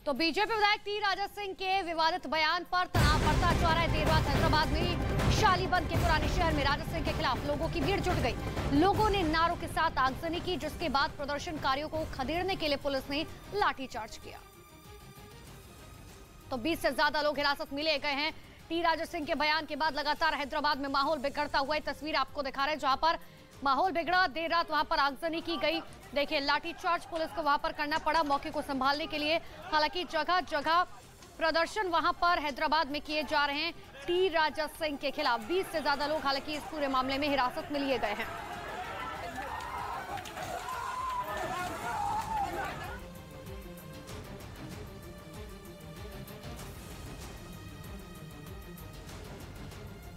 तो बीजेपी विधायक टी राजा सिंह के विवादित बयान पर तनाव बढ़ता जा रहा है। देर रात हैदराबाद में शालीबंद के पुराने शहर में राजा सिंह के खिलाफ लोगों की भीड़ जुट गई। लोगों ने नारों के साथ आगजनी की, जिसके बाद प्रदर्शनकारियों को खदेड़ने के लिए पुलिस ने लाठीचार्ज किया। तो 20 से ज्यादा लोग हिरासत में लिए गए हैं। टी राजा सिंह के बयान के बाद लगातार हैदराबाद में माहौल बिगड़ता हुआ तस्वीर आपको दिखा रहे हैं, जहां पर माहौल बिगड़ा। देर रात वहां पर आगजनी की गई। देखिए, लाठीचार्ज पुलिस को वहां पर करना पड़ा मौके को संभालने के लिए। हालांकि जगह जगह प्रदर्शन वहां पर हैदराबाद में किए जा रहे हैं टी राजा सिंह के खिलाफ। 20 से ज्यादा लोग हालांकि इस पूरे मामले में हिरासत में लिए गए हैं।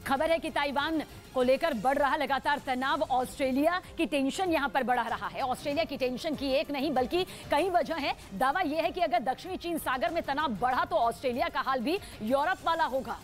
खबर है कि ताइवान को लेकर बढ़ रहा लगातार तनाव, ऑस्ट्रेलिया की टेंशन यहां पर बढ़ा रहा है। ऑस्ट्रेलिया की टेंशन की एक नहीं बल्कि कई वजह है। दावा यह है कि अगर दक्षिणी चीन सागर में तनाव बढ़ा तो ऑस्ट्रेलिया का हाल भी यूरोप वाला होगा।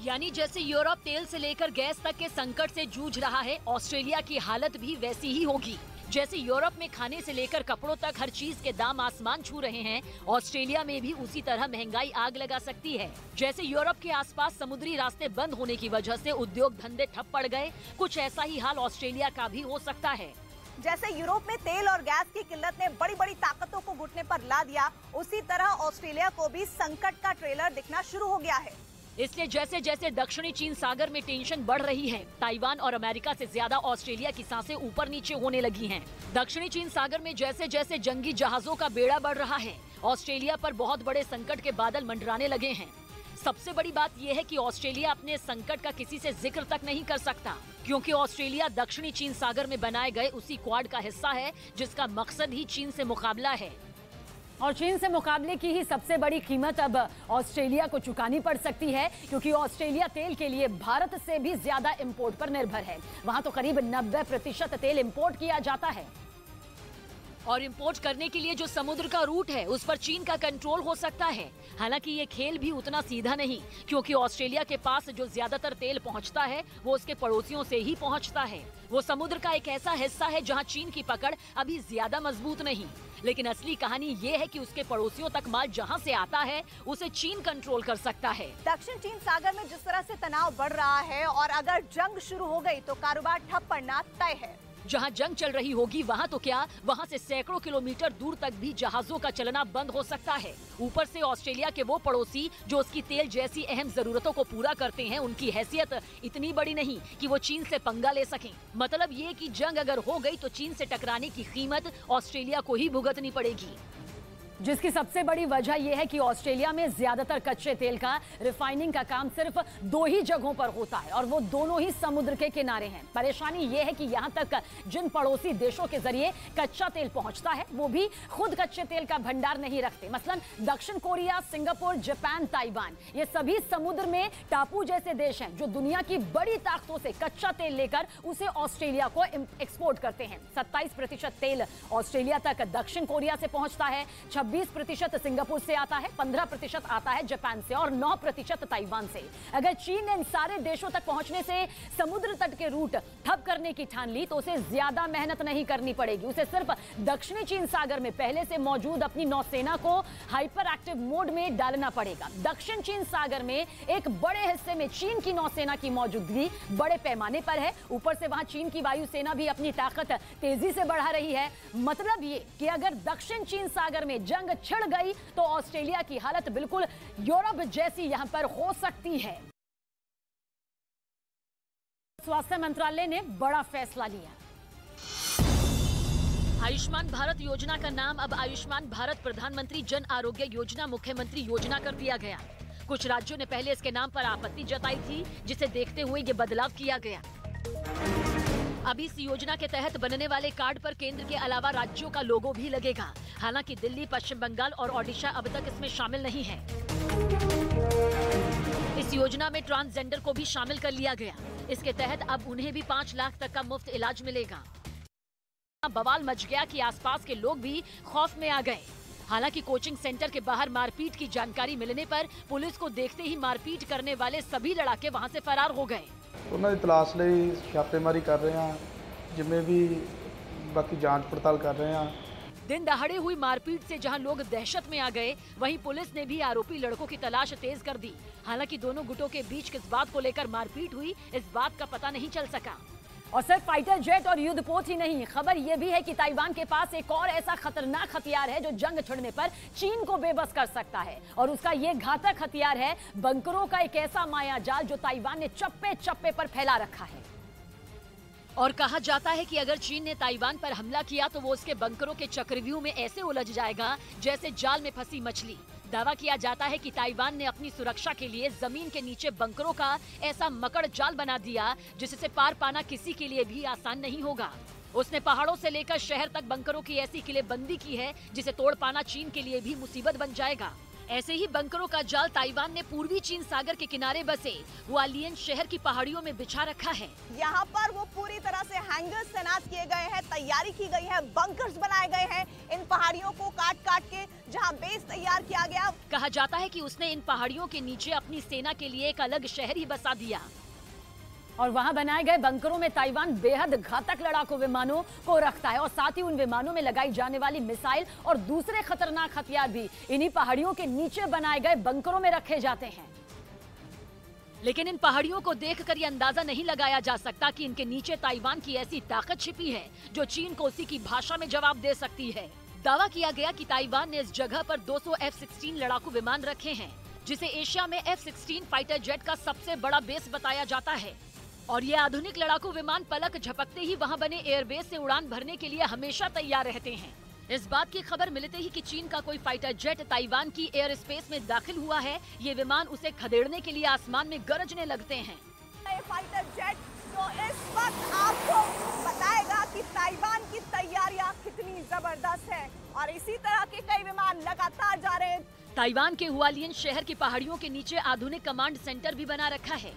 यानी जैसे यूरोप तेल से लेकर गैस तक के संकट से जूझ रहा है, ऑस्ट्रेलिया की हालत भी वैसी ही होगी। जैसे यूरोप में खाने से लेकर कपड़ों तक हर चीज के दाम आसमान छू रहे हैं, ऑस्ट्रेलिया में भी उसी तरह महंगाई आग लगा सकती है। जैसे यूरोप के आसपास समुद्री रास्ते बंद होने की वजह से उद्योग धंधे ठप पड़ गए, कुछ ऐसा ही हाल ऑस्ट्रेलिया का भी हो सकता है। जैसे यूरोप में तेल और गैस की किल्लत ने बड़ी बड़ी ताकतों को घुटने पर ला दिया, उसी तरह ऑस्ट्रेलिया को भी संकट का ट्रेलर दिखना शुरू हो गया है। इसलिए जैसे जैसे दक्षिणी चीन सागर में टेंशन बढ़ रही है, ताइवान और अमेरिका से ज्यादा ऑस्ट्रेलिया की सांसें ऊपर नीचे होने लगी हैं। दक्षिणी चीन सागर में जैसे जैसे जंगी जहाजों का बेड़ा बढ़ रहा है, ऑस्ट्रेलिया पर बहुत बड़े संकट के बादल मंडराने लगे हैं। सबसे बड़ी बात यह है कि ऑस्ट्रेलिया अपने संकट का किसी से जिक्र तक नहीं कर सकता, क्योंकि ऑस्ट्रेलिया दक्षिणी चीन सागर में बनाए गए उसी क्वाड का हिस्सा है जिसका मकसद ही चीन से मुकाबला है। और चीन से मुकाबले की ही सबसे बड़ी कीमत अब ऑस्ट्रेलिया को चुकानी पड़ सकती है, क्योंकि ऑस्ट्रेलिया तेल के लिए भारत से भी ज्यादा इंपोर्ट पर निर्भर है। वहां तो करीब 90% तेल इंपोर्ट किया जाता है। और इंपोर्ट करने के लिए जो समुद्र का रूट है, उस पर चीन का कंट्रोल हो सकता है। हालांकि ये खेल भी उतना सीधा नहीं, क्योंकि ऑस्ट्रेलिया के पास जो ज्यादातर तेल पहुंचता है वो उसके पड़ोसियों से ही पहुंचता है। वो समुद्र का एक ऐसा हिस्सा है जहां चीन की पकड़ अभी ज्यादा मजबूत नहीं, लेकिन असली कहानी ये है कि उसके पड़ोसियों तक माल जहां से आता है उसे चीन कंट्रोल कर सकता है। दक्षिण चीन सागर में जिस तरह से तनाव बढ़ रहा है और अगर जंग शुरू हो गई तो कारोबार ठप पड़ना तय है। जहां जंग चल रही होगी वहां तो क्या, वहां से सैकड़ों किलोमीटर दूर तक भी जहाजों का चलना बंद हो सकता है। ऊपर से ऑस्ट्रेलिया के वो पड़ोसी जो उसकी तेल जैसी अहम जरूरतों को पूरा करते हैं, उनकी हैसियत इतनी बड़ी नहीं कि वो चीन से पंगा ले सकें। मतलब ये कि जंग अगर हो गई तो चीन से टकराने की कीमत ऑस्ट्रेलिया को ही भुगतनी पड़ेगी। जिसकी सबसे बड़ी वजह यह है कि ऑस्ट्रेलिया में ज्यादातर कच्चे तेल का रिफाइनिंग का काम सिर्फ 2 ही जगहों पर होता है, और वो दोनों ही समुद्र के किनारे हैं। परेशानी यह है कि यहां तक जिन पड़ोसी देशों के जरिए कच्चा तेल पहुंचता है, वो भी खुद कच्चे तेल का भंडार नहीं रखते। मसलन दक्षिण कोरिया, सिंगापुर, जापान, ताइवान, ये सभी समुद्र में टापू जैसे देश हैं जो दुनिया की बड़ी ताकतों से कच्चा तेल लेकर उसे ऑस्ट्रेलिया को एक्सपोर्ट करते हैं। 27% तेल ऑस्ट्रेलिया तक दक्षिण कोरिया से पहुंचता है, 20% सिंगापुर से आता है, 15% आता है जापान से और 9% ताइवान से। अगर चीन ने इन सारे देशों तक पहुंचने से समुद्र तट के रूट ठप करने की ठान ली तो उसे ज्यादा मेहनत नहीं करनी पड़ेगी। उसे सिर्फ दक्षिणी चीन सागर में पहले से मौजूद अपनी नौसेना को हाइपर एक्टिव मोड में डालना पड़ेगा। दक्षिण चीन सागर में एक बड़े हिस्से में चीन की नौसेना की मौजूदगी बड़े पैमाने पर है। ऊपर से वहां चीन की वायुसेना भी अपनी ताकत तेजी से बढ़ा रही है। मतलब ये कि अगर दक्षिण चीन सागर में जंग छिड़ गई तो ऑस्ट्रेलिया की हालत बिल्कुल यूरोप जैसी यहां पर हो सकती है। स्वास्थ्य मंत्रालय ने बड़ा फैसला लिया। आयुष्मान भारत योजना का नाम अब आयुष्मान भारत प्रधानमंत्री जन आरोग्य योजना मुख्यमंत्री योजना कर दिया गया। कुछ राज्यों ने पहले इसके नाम पर आपत्ति जताई थी, जिसे देखते हुए ये बदलाव किया गया। अभी इस योजना के तहत बनने वाले कार्ड पर केंद्र के अलावा राज्यों का लोगो भी लगेगा। हालांकि दिल्ली, पश्चिम बंगाल और ओडिशा अब तक इसमें शामिल नहीं है। इस योजना में ट्रांसजेंडर को भी शामिल कर लिया गया। इसके तहत अब उन्हें भी 5 लाख तक का मुफ्त इलाज मिलेगा। बवाल मच गया कि आसपास के लोग भी खौफ में आ गए। हालांकि कोचिंग सेंटर के बाहर मारपीट की जानकारी मिलने पर पुलिस को देखते ही मारपीट करने वाले सभी लड़ाके वहां से फरार हो गए। उन्होंने तलाश ਲਈ ਛਾਪੇਮਾਰੀ कर रहे हैं, जिम्मे भी बाकी जांच पड़ताल कर रहे हैं। दिन दहाड़े हुई मारपीट से जहां लोग दहशत में आ गए, वहीं पुलिस ने भी आरोपी लड़कों की तलाश तेज कर दी। हालांकि दोनों गुटों के बीच किस बात को लेकर मारपीट हुई, इस बात का पता नहीं चल सका। और सिर्फ फाइटर जेट और युद्धपोत ही नहीं, खबर यह भी है कि ताइवान के पास एक और ऐसा खतरनाक हथियार है जो जंग छिड़ने पर चीन को बेबस कर सकता है। और उसका ये घातक हथियार है बंकरों का एक ऐसा मायाजाल जो ताइवान ने चप्पे चप्पे पर फैला रखा है। और कहा जाता है कि अगर चीन ने ताइवान पर हमला किया तो वो उसके बंकरों के चक्रव्यूह में ऐसे उलझ जाएगा जैसे जाल में फंसी मछली। दावा किया जाता है कि ताइवान ने अपनी सुरक्षा के लिए जमीन के नीचे बंकरों का ऐसा मकड़ जाल बना दिया जिससे पार पाना किसी के लिए भी आसान नहीं होगा। उसने पहाड़ों से लेकर शहर तक बंकरों की ऐसी किलेबंदी की है जिसे तोड़ पाना चीन के लिए भी मुसीबत बन जाएगा। ऐसे ही बंकरों का जाल ताइवान ने पूर्वी चीन सागर के किनारे बसे हुआलियन शहर की पहाड़ियों में बिछा रखा है। यहाँ पर वो पूरी तरह से हैंगर्स तैनात किए गए हैं, तैयारी की गई है, बंकर्स बनाए गए हैं इन पहाड़ियों को काट काट के, जहाँ बेस तैयार किया गया। कहा जाता है कि उसने इन पहाड़ियों के नीचे अपनी सेना के लिए एक अलग शहर ही बसा दिया। और वहां बनाए गए बंकरों में ताइवान बेहद घातक लड़ाकू विमानों को रखता है और साथ ही उन विमानों में लगाई जाने वाली मिसाइल और दूसरे खतरनाक हथियार भी इन्हीं पहाड़ियों के नीचे बनाए गए बंकरों में रखे जाते हैं। लेकिन इन पहाड़ियों को देखकर ये अंदाजा नहीं लगाया जा सकता कि इनके नीचे ताइवान की ऐसी ताकत छिपी है जो चीन को उसी की भाषा में जवाब दे सकती है। दावा किया गया कि ताइवान ने इस जगह पर 200 F-16 लड़ाकू विमान रखे हैं, जिसे एशिया में F-16 फाइटर जेट का सबसे बड़ा बेस बताया जाता है। और ये आधुनिक लड़ाकू विमान पलक झपकते ही वहां बने एयरबेस से उड़ान भरने के लिए हमेशा तैयार रहते हैं। इस बात की खबर मिलते ही कि चीन का कोई फाइटर जेट ताइवान की एयर स्पेस में दाखिल हुआ है, ये विमान उसे खदेड़ने के लिए आसमान में गरजने लगते हैं। फाइटर जेट तो इस वक्त आपको बताएगा कि ताइवान की तैयारियां कितनी जबरदस्त है और इसी तरह के कई विमान लगातार जा रहे हैं। ताइवान के हुआलियन शहर की पहाड़ियों के नीचे आधुनिक कमांड सेंटर भी बना रखा है,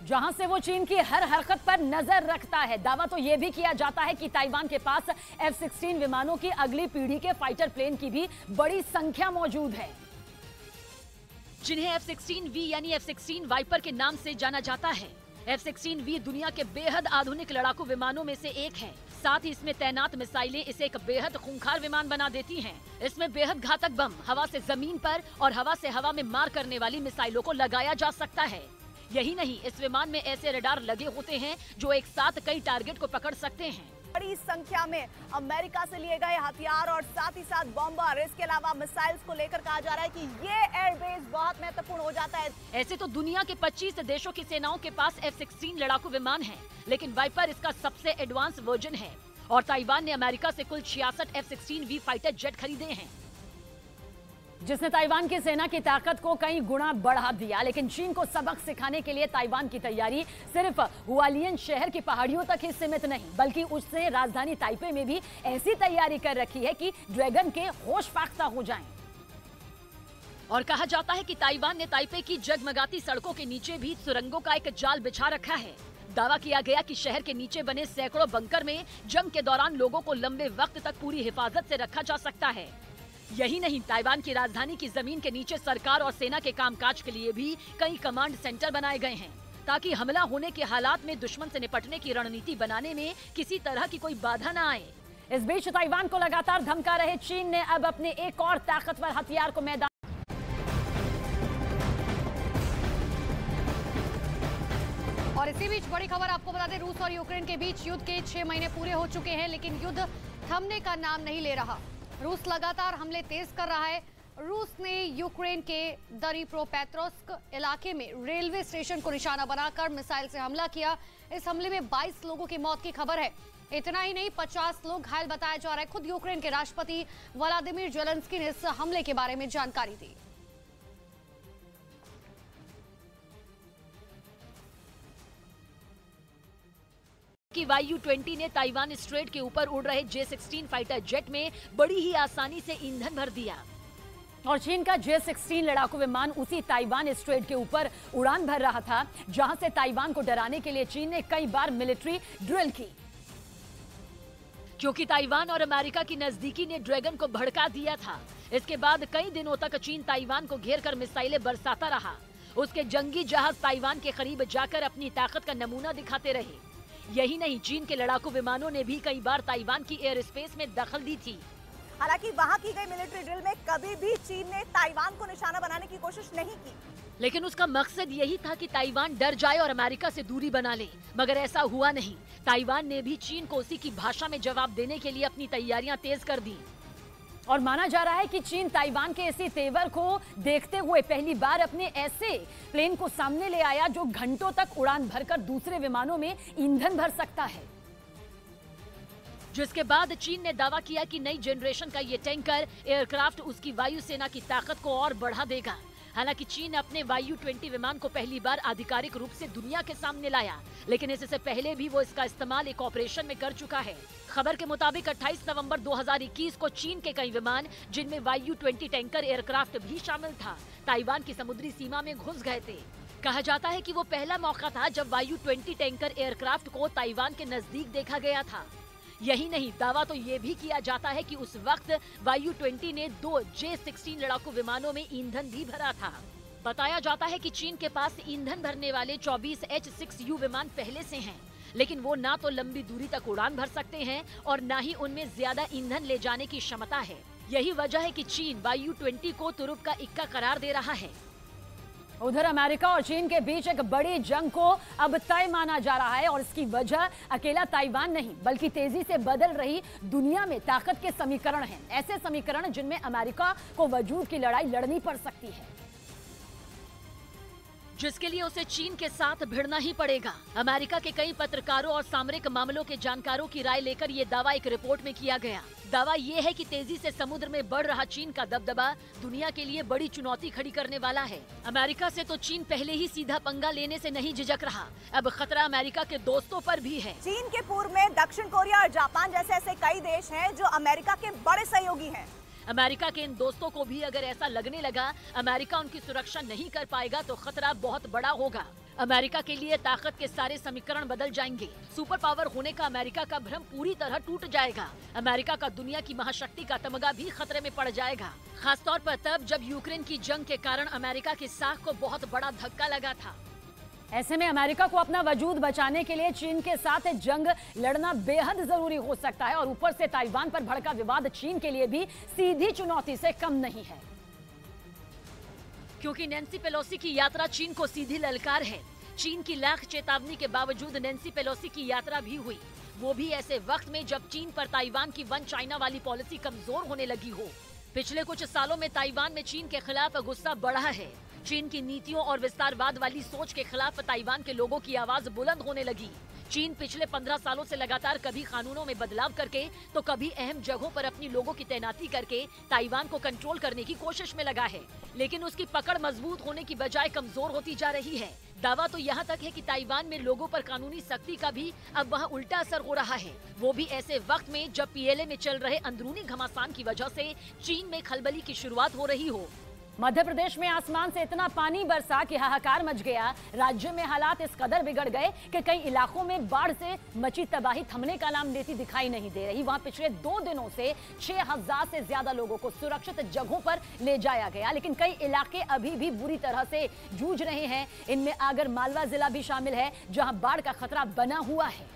जहां से वो चीन की हर हरकत पर नजर रखता है। दावा तो ये भी किया जाता है कि ताइवान के पास F-16 विमानों की अगली पीढ़ी के फाइटर प्लेन की भी बड़ी संख्या मौजूद है, जिन्हें F-16V यानी F-16 वाइपर के नाम से जाना जाता है। F-16V दुनिया के बेहद आधुनिक लड़ाकू विमानों में से एक है। साथ ही इसमें तैनात मिसाइलें इसे एक बेहद खूंखार विमान बना देती हैं। इसमें बेहद घातक बम, हवा से जमीन पर और हवा से हवा में मार करने वाली मिसाइलों को लगाया जा सकता है। यही नहीं, इस विमान में ऐसे रडार लगे होते हैं जो एक साथ कई टारगेट को पकड़ सकते हैं। बड़ी संख्या में अमेरिका से लिए गए हथियार और साथ ही साथ बॉम्बर, इसके अलावा मिसाइल्स को लेकर कहा जा रहा है कि ये एयरबेस बहुत महत्वपूर्ण हो जाता है। ऐसे तो दुनिया के 25 देशों की सेनाओं के पास F-16 लड़ाकू विमान है, लेकिन वाइपर इसका सबसे एडवांस वर्जन है। और ताइवान ने अमेरिका से कुल 66 F-16V फाइटर जेट खरीदे हैं, जिसने ताइवान की सेना की ताकत को कई गुना बढ़ा दिया। लेकिन चीन को सबक सिखाने के लिए ताइवान की तैयारी सिर्फ हुआलियन शहर की पहाड़ियों तक ही सीमित नहीं, बल्कि उसने राजधानी ताइपे में भी ऐसी तैयारी कर रखी है कि ड्रैगन के होश फाख्ता हो जाएं। और कहा जाता है कि ताइवान ने ताइपे की जगमगाती सड़कों के नीचे भी सुरंगों का एक जाल बिछा रखा है। दावा किया गया कि शहर के नीचे बने सैकड़ों बंकर में जंग के दौरान लोगों को लंबे वक्त तक पूरी हिफाजत से रखा जा सकता है। यही नहीं, ताइवान की राजधानी की जमीन के नीचे सरकार और सेना के कामकाज के लिए भी कई कमांड सेंटर बनाए गए हैं, ताकि हमला होने के हालात में दुश्मन से निपटने की रणनीति बनाने में किसी तरह की कोई बाधा न आए। इस बीच ताइवान को लगातार धमका रहे चीन ने अब अपने एक और ताकतवर हथियार को मैदान और इसी बीच बड़ी खबर आपको बता दें, रूस और यूक्रेन के बीच युद्ध के 6 महीने पूरे हो चुके हैं, लेकिन युद्ध थमने का नाम नहीं ले रहा। रूस लगातार हमले तेज कर रहा है। रूस ने यूक्रेन के दनीप्रोपेट्रोव्स्क इलाके में रेलवे स्टेशन को निशाना बनाकर मिसाइल से हमला किया। इस हमले में 22 लोगों की मौत की खबर है। इतना ही नहीं, 50 लोग घायल बताया जा रहा है। खुद यूक्रेन के राष्ट्रपति व्लादिमीर ज़ेलेंस्की ने इस हमले के बारे में जानकारी दी। कि YU-20 ने ताइवान स्ट्रेट के ऊपर उड़ रहे J-16 फाइटर जेट में बड़ी ही आसानी से ईंधन भर दिया। और चीन का J-16 लड़ाकू विमान उसी ताइवान स्ट्रेट के ऊपर उड़ान भर रहा था, जहां से ताइवान को डराने के लिए चीन ने कई बार मिलिट्री ड्रिल की। क्योंकि ताइवान और अमेरिका की नजदीकी ने ड्रैगन को भड़का दिया था। इसके बाद कई दिनों तक चीन ताइवान को घेर कर मिसाइलें बरसाता रहा। उसके जंगी जहाज ताइवान के करीब जाकर अपनी ताकत का नमूना दिखाते रहे। यही नहीं, चीन के लड़ाकू विमानों ने भी कई बार ताइवान की एयर स्पेस में दखल दी थी। हालांकि वहां की गई मिलिट्री ड्रिल में कभी भी चीन ने ताइवान को निशाना बनाने की कोशिश नहीं की। लेकिन उसका मकसद यही था कि ताइवान डर जाए और अमेरिका से दूरी बना ले, मगर ऐसा हुआ नहीं। ताइवान ने भी चीन को उसी की भाषा में जवाब देने के लिए अपनी तैयारियां तेज कर दी। और माना जा रहा है कि चीन ताइवान के इसी तेवर को देखते हुए पहली बार अपने ऐसे प्लेन को सामने ले आया जो घंटों तक उड़ान भरकर दूसरे विमानों में ईंधन भर सकता है। जिसके बाद चीन ने दावा किया कि नई जनरेशन का ये टैंकर एयरक्राफ्ट उसकी वायुसेना की ताकत को और बढ़ा देगा। हालांकि चीन अपने YU-20 विमान को पहली बार आधिकारिक रूप से दुनिया के सामने लाया, लेकिन इससे पहले भी वो इसका इस्तेमाल एक ऑपरेशन में कर चुका है। खबर के मुताबिक 28 नवंबर 2021 को चीन के कई विमान, जिनमें YU-20 टैंकर एयरक्राफ्ट भी शामिल था, ताइवान की समुद्री सीमा में घुस गए थे। कहा जाता है कि वो पहला मौका था जब YU-20 टैंकर एयरक्राफ्ट को ताइवान के नजदीक देखा गया था। यही नहीं, दावा तो ये भी किया जाता है कि उस वक्त YU-20 ने 2 J-16 लड़ाकू विमानों में ईंधन भी भरा था। बताया जाता है कि चीन के पास ईंधन भरने वाले 24 H-6U विमान पहले से हैं, लेकिन वो ना तो लंबी दूरी तक उड़ान भर सकते हैं और ना ही उनमें ज्यादा ईंधन ले जाने की क्षमता है। यही वजह है कि चीन YU-20 को तुरुप का इक्का करार दे रहा है। उधर अमेरिका और चीन के बीच एक बड़ी जंग को अब तय माना जा रहा है और इसकी वजह अकेला ताइवान नहीं बल्कि तेजी से बदल रही दुनिया में ताकत के समीकरण हैं। ऐसे समीकरण जिनमें अमेरिका को वजूद की लड़ाई लड़नी पड़ सकती है, जिसके लिए उसे चीन के साथ भिड़ना ही पड़ेगा। अमेरिका के कई पत्रकारों और सामरिक मामलों के जानकारों की राय लेकर ये दावा एक रिपोर्ट में किया गया। दावा ये है कि तेजी से समुद्र में बढ़ रहा चीन का दबदबा दुनिया के लिए बड़ी चुनौती खड़ी करने वाला है। अमेरिका से तो चीन पहले ही सीधा पंगा लेने से नहीं झिझक रहा, अब खतरा अमेरिका के दोस्तों पर भी है। चीन के पूर्व में दक्षिण कोरिया और जापान जैसे ऐसे कई देश हैं जो अमेरिका के बड़े सहयोगी हैं। अमेरिका के इन दोस्तों को भी अगर ऐसा लगने लगा अमेरिका उनकी सुरक्षा नहीं कर पाएगा तो खतरा बहुत बड़ा होगा। अमेरिका के लिए ताकत के सारे समीकरण बदल जाएंगे। सुपर पावर होने का अमेरिका का भ्रम पूरी तरह टूट जाएगा। अमेरिका का दुनिया की महाशक्ति का तमगा भी खतरे में पड़ जाएगा, खासतौर पर तब जब यूक्रेन की जंग के कारण अमेरिका की साख को बहुत बड़ा धक्का लगा था। ऐसे में अमेरिका को अपना वजूद बचाने के लिए चीन के साथ जंग लड़ना बेहद जरूरी हो सकता है और ऊपर से ताइवान पर भड़का विवाद चीन के लिए भी सीधी चुनौती से कम नहीं है, क्योंकि नैन्सी पेलोसी की यात्रा चीन को सीधी ललकार है। चीन की लाख चेतावनी के बावजूद नैन्सी पेलोसी की यात्रा भी हुई, वो भी ऐसे वक्त में जब चीन पर ताइवान की वन चाइना वाली पॉलिसी कमजोर होने लगी हो। पिछले कुछ सालों में ताइवान में चीन के खिलाफ गुस्सा बढ़ा है। चीन की नीतियों और विस्तारवाद वाली सोच के खिलाफ ताइवान के लोगों की आवाज बुलंद होने लगी। चीन पिछले 15 सालों से लगातार कभी कानूनों में बदलाव करके तो कभी अहम जगहों पर अपनी लोगों की तैनाती करके ताइवान को कंट्रोल करने की कोशिश में लगा है, लेकिन उसकी पकड़ मजबूत होने की बजाय कमजोर होती जा रही है। दावा तो यहाँ तक है कि ताइवान में लोगों पर कानूनी सख्ती का भी अब वहाँ उल्टा असर हो रहा है, वो भी ऐसे वक्त में जब PLA में चल रहे अंदरूनी घमासान की वजह से चीन में खलबली की शुरुआत हो रही हो। मध्य प्रदेश में आसमान से इतना पानी बरसा कि हाहाकार मच गया। राज्य में हालात इस कदर बिगड़ गए कि कई इलाकों में बाढ़ से मची तबाही थमने का नाम लेती दिखाई नहीं दे रही। वहां पिछले 2 दिनों से 6000 से ज्यादा लोगों को सुरक्षित जगहों पर ले जाया गया, लेकिन कई इलाके अभी भी बुरी तरह से जूझ रहे हैं। इनमें आगर मालवा जिला भी शामिल है, जहां बाढ़ का खतरा बना हुआ है।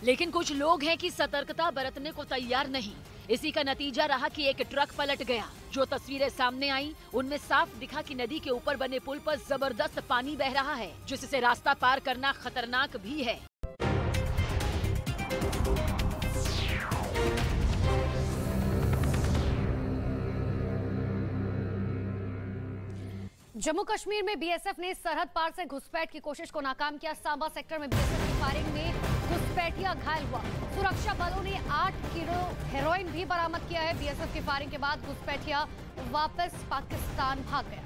लेकिन कुछ लोग हैं कि सतर्कता बरतने को तैयार नहीं। इसी का नतीजा रहा कि एक ट्रक पलट गया। जो तस्वीरें सामने आई उनमें साफ दिखा कि नदी के ऊपर बने पुल पर जबरदस्त पानी बह रहा है, जिससे रास्ता पार करना खतरनाक भी है। जम्मू कश्मीर में BSF ने सरहद पार से घुसपैठ की कोशिश को नाकाम किया। सांबा सेक्टर में BSF की फायरिंग में घुसपैठिया घायल हुआ। सुरक्षा बलों ने 8 किलो हेरोइन भी बरामद किया है। BSF की फायरिंग के बाद घुसपैठिया वापस पाकिस्तान भाग गया।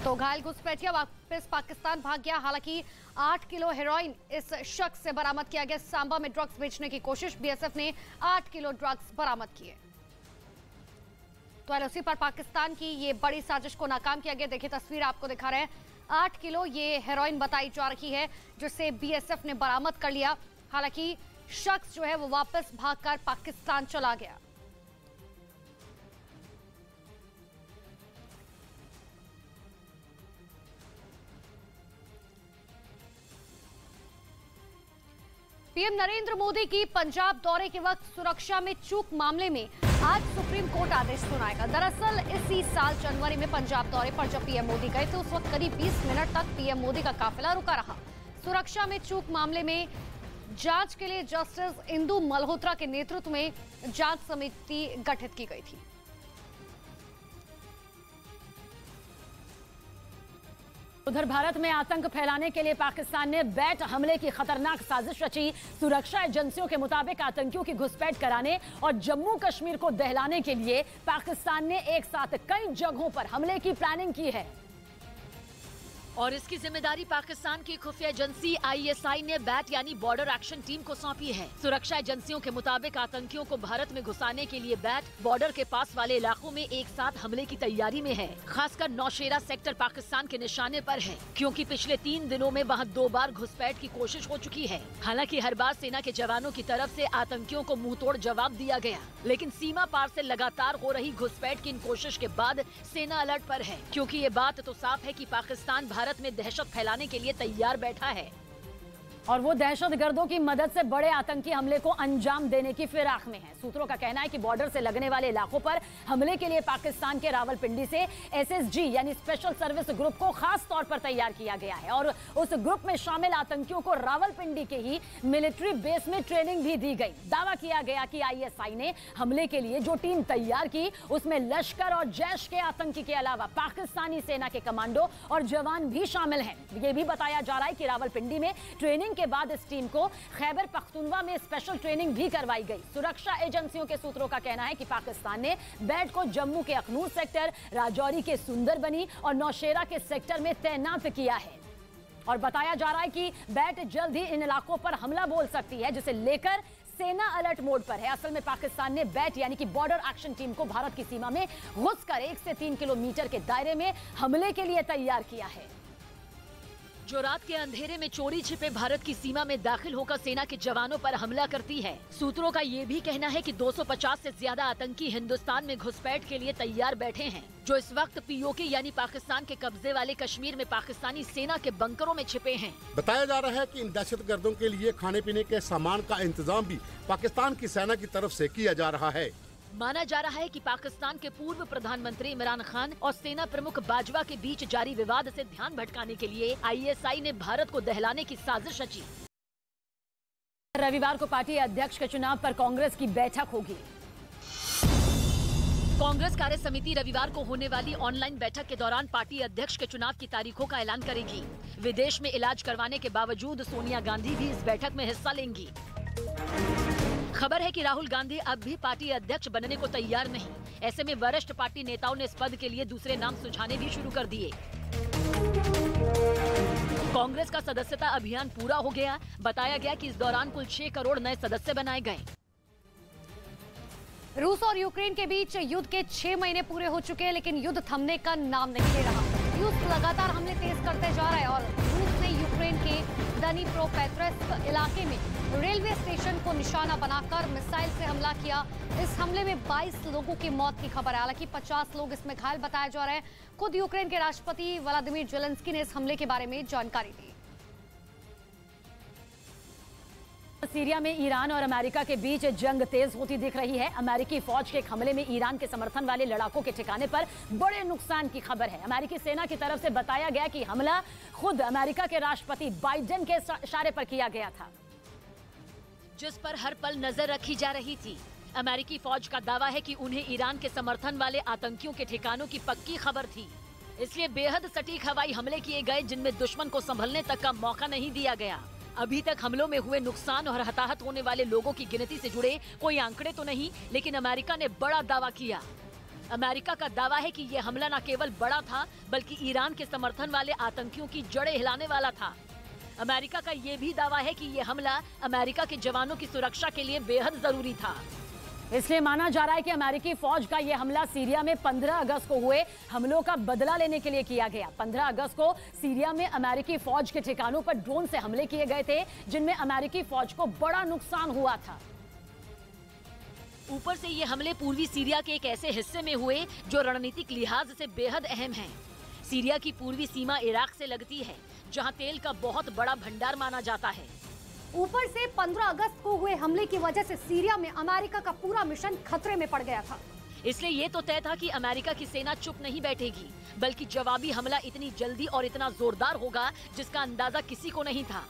तो घायल घुसपैठिया वापस पाकिस्तान भाग गया। हालांकि 8 किलो हेरोइन इस शख्स से बरामद किया गया। सांबा में ड्रग्स बेचने की कोशिश, BSF ने 8 किलो ड्रग्स बरामद किए। तो LOC पर पाकिस्तान की ये बड़ी साजिश को नाकाम किया गया। देखिए तस्वीर आपको दिखा रहे हैं, 8 किलो ये हेरोइन बताई जा रही है, जिसे BSF ने बरामद कर लिया। हालांकि शख्स जो है वो वापस भागकर पाकिस्तान चला गया। पीएम नरेंद्र मोदी की पंजाब दौरे के वक्त सुरक्षा में चूक मामले में आज सुप्रीम कोर्ट आदेश सुनाएगा। दरअसल इसी साल जनवरी में पंजाब दौरे पर जब पीएम मोदी गए थे, उस वक्त करीब 20 मिनट तक पीएम मोदी का काफिला रुका रहा। सुरक्षा में चूक मामले में जांच के लिए जस्टिस इंदु मल्होत्रा के नेतृत्व में जांच समिति गठित की गई थी। उधर भारत में आतंक फैलाने के लिए पाकिस्तान ने बैट हमले की खतरनाक साजिश रची। सुरक्षा एजेंसियों के मुताबिक आतंकियों की घुसपैठ कराने और जम्मू कश्मीर को दहलाने के लिए पाकिस्तान ने एक साथ कई जगहों पर हमले की प्लानिंग की है और इसकी जिम्मेदारी पाकिस्तान की खुफिया एजेंसी ISI ने बैट यानी बॉर्डर एक्शन टीम को सौंपी है। सुरक्षा एजेंसियों के मुताबिक आतंकियों को भारत में घुसाने के लिए बैट बॉर्डर के पास वाले इलाकों में एक साथ हमले की तैयारी में है। खासकर नौशेरा सेक्टर पाकिस्तान के निशाने पर है, क्योंकि पिछले 3 दिनों में वहाँ 2 बार घुसपैठ की कोशिश हो चुकी है। हालांकि हर बार सेना के जवानों की तरफ से आतंकियों को मुंहतोड़ जवाब दिया गया, लेकिन सीमा पार से लगातार हो रही घुसपैठ की इन कोशिश के बाद सेना अलर्ट पर है, क्योंकि ये बात तो साफ है कि पाकिस्तान भारत में दहशत फैलाने के लिए तैयार बैठा है और वो दहशतगर्दों की मदद से बड़े आतंकी हमले को अंजाम देने की फिराक में है। सूत्रों का कहना है कि बॉर्डर से लगने वाले इलाकों पर हमले के लिए पाकिस्तान के रावलपिंडी से SSG यानी स्पेशल सर्विस ग्रुप को खास तौर पर तैयार किया गया है और उस ग्रुप में शामिल आतंकियों को रावलपिंडी के ही मिलिट्री बेस में ट्रेनिंग भी दी गई। दावा किया गया कि ISI ने हमले के लिए जो टीम तैयार की उसमें लश्कर और जैश के आतंकी के अलावा पाकिस्तानी सेना के कमांडो और जवान भी शामिल हैं। ये भी बताया जा रहा है कि रावलपिंडी में ट्रेनिंग के बाद इस टीम को खैबर पख्तूनवा में स्पेशल ट्रेनिंग भी करवाई गई। सुरक्षा एजेंसियों के सूत्रों का कहना है कि पाकिस्तान ने बैट को जम्मू के अखनूर सेक्टर, राजौरी के सुंदरबनी और नौशेरा के सेक्टर में तैनात किया है और बताया जा रहा है कि बैट जल्द ही इन इलाकों पर हमला बोल सकती है, जिसे लेकर सेना अलर्ट मोड पर है। असल में पाकिस्तान ने बैट यानी कि बॉर्डर एक्शन टीम को भारत की सीमा में घुसकर 1 से 3 किलोमीटर के दायरे में हमले के लिए तैयार किया है। जो रात के अंधेरे में चोरी छिपे भारत की सीमा में दाखिल होकर सेना के जवानों पर हमला करती है। सूत्रों का ये भी कहना है कि 250 से ज्यादा आतंकी हिंदुस्तान में घुसपैठ के लिए तैयार बैठे हैं, जो इस वक्त POK यानी पाकिस्तान के कब्जे वाले कश्मीर में पाकिस्तानी सेना के बंकरों में छिपे हैं। बताया जा रहा है कि इन दहशतगर्दों के लिए खाने पीने के सामान का इंतजाम भी पाकिस्तान की सेना की तरफ से किया जा रहा है। माना जा रहा है कि पाकिस्तान के पूर्व प्रधानमंत्री इमरान खान और सेना प्रमुख बाजवा के बीच जारी विवाद से ध्यान भटकाने के लिए ISI ने भारत को दहलाने की साजिश रची। रविवार को पार्टी अध्यक्ष के चुनाव पर कांग्रेस की बैठक होगी। कांग्रेस कार्य समिति रविवार को होने वाली ऑनलाइन बैठक के दौरान पार्टी अध्यक्ष के चुनाव की तारीखों का ऐलान करेगी। विदेश में इलाज करवाने के बावजूद सोनिया गांधी भी इस बैठक में हिस्सा लेंगी। खबर है कि राहुल गांधी अब भी पार्टी अध्यक्ष बनने को तैयार नहीं। ऐसे में वरिष्ठ पार्टी नेताओं ने इस पद के लिए दूसरे नाम सुझाने भी शुरू कर दिए। कांग्रेस का सदस्यता अभियान पूरा हो गया। बताया गया कि इस दौरान कुल 6 करोड़ नए सदस्य बनाए गए। रूस और यूक्रेन के बीच युद्ध के 6 महीने पूरे हो चुके हैं, लेकिन युद्ध थमने का नाम नहीं ले रहा। रूस लगातार हमले तेज करते जा रहा है और रूस ने यूक्रेन के दनीप्रोपेट्रोव्स्क इलाके में रेलवे स्टेशन को निशाना बनाकर मिसाइल से हमला किया। इस हमले में 22 लोगों की मौत की खबर है, हालांकि 50 लोग इसमें घायल बताए जा रहे हैं। खुद यूक्रेन के राष्ट्रपति व्लादिमीर जेलेंस्की ने इस हमले के बारे में जानकारी दी। सीरिया में ईरान और अमेरिका के बीच जंग तेज होती दिख रही है। अमेरिकी फौज के एक हमले में ईरान के समर्थन वाले लड़ाकों के ठिकाने पर बड़े नुकसान की खबर है। अमेरिकी सेना की तरफ से बताया गया कि हमला खुद अमेरिका के राष्ट्रपति बाइडेन के इशारे पर किया गया था, जिस पर हर पल नजर रखी जा रही थी। अमेरिकी फौज का दावा है कि उन्हें ईरान के समर्थन वाले आतंकियों के ठिकानों की पक्की खबर थी, इसलिए बेहद सटीक हवाई हमले किए गए, जिनमें दुश्मन को संभलने तक का मौका नहीं दिया गया। अभी तक हमलों में हुए नुकसान और हताहत होने वाले लोगों की गिनती से जुड़े कोई आंकड़े तो नहीं, लेकिन अमेरिका ने बड़ा दावा किया। अमेरिका का दावा है कि यह हमला न केवल बड़ा था, बल्कि ईरान के समर्थन वाले आतंकियों की जड़ें हिलाने वाला था। अमेरिका का यह भी दावा है कि यह हमला अमेरिका के जवानों की सुरक्षा के लिए बेहद जरूरी था। इसलिए माना जा रहा है कि अमेरिकी फौज का यह हमला सीरिया में 15 अगस्त को हुए हमलों का बदला लेने के लिए किया गया। 15 अगस्त को सीरिया में अमेरिकी फौज के ठिकानों पर ड्रोन से हमले किए गए थे, जिनमें अमेरिकी फौज को बड़ा नुकसान हुआ था। ऊपर से ये हमले पूर्वी सीरिया के एक ऐसे हिस्से में हुए जो रणनीतिक लिहाज से बेहद अहम है। सीरिया की पूर्वी सीमा इराक से लगती है, जहां तेल का बहुत बड़ा भंडार माना जाता है। ऊपर से 15 अगस्त को हुए हमले की वजह से सीरिया में अमेरिका का पूरा मिशन खतरे में पड़ गया था। इसलिए ये तो तय था कि अमेरिका की सेना चुप नहीं बैठेगी, बल्कि जवाबी हमला इतनी जल्दी और इतना जोरदार होगा जिसका अंदाजा किसी को नहीं था।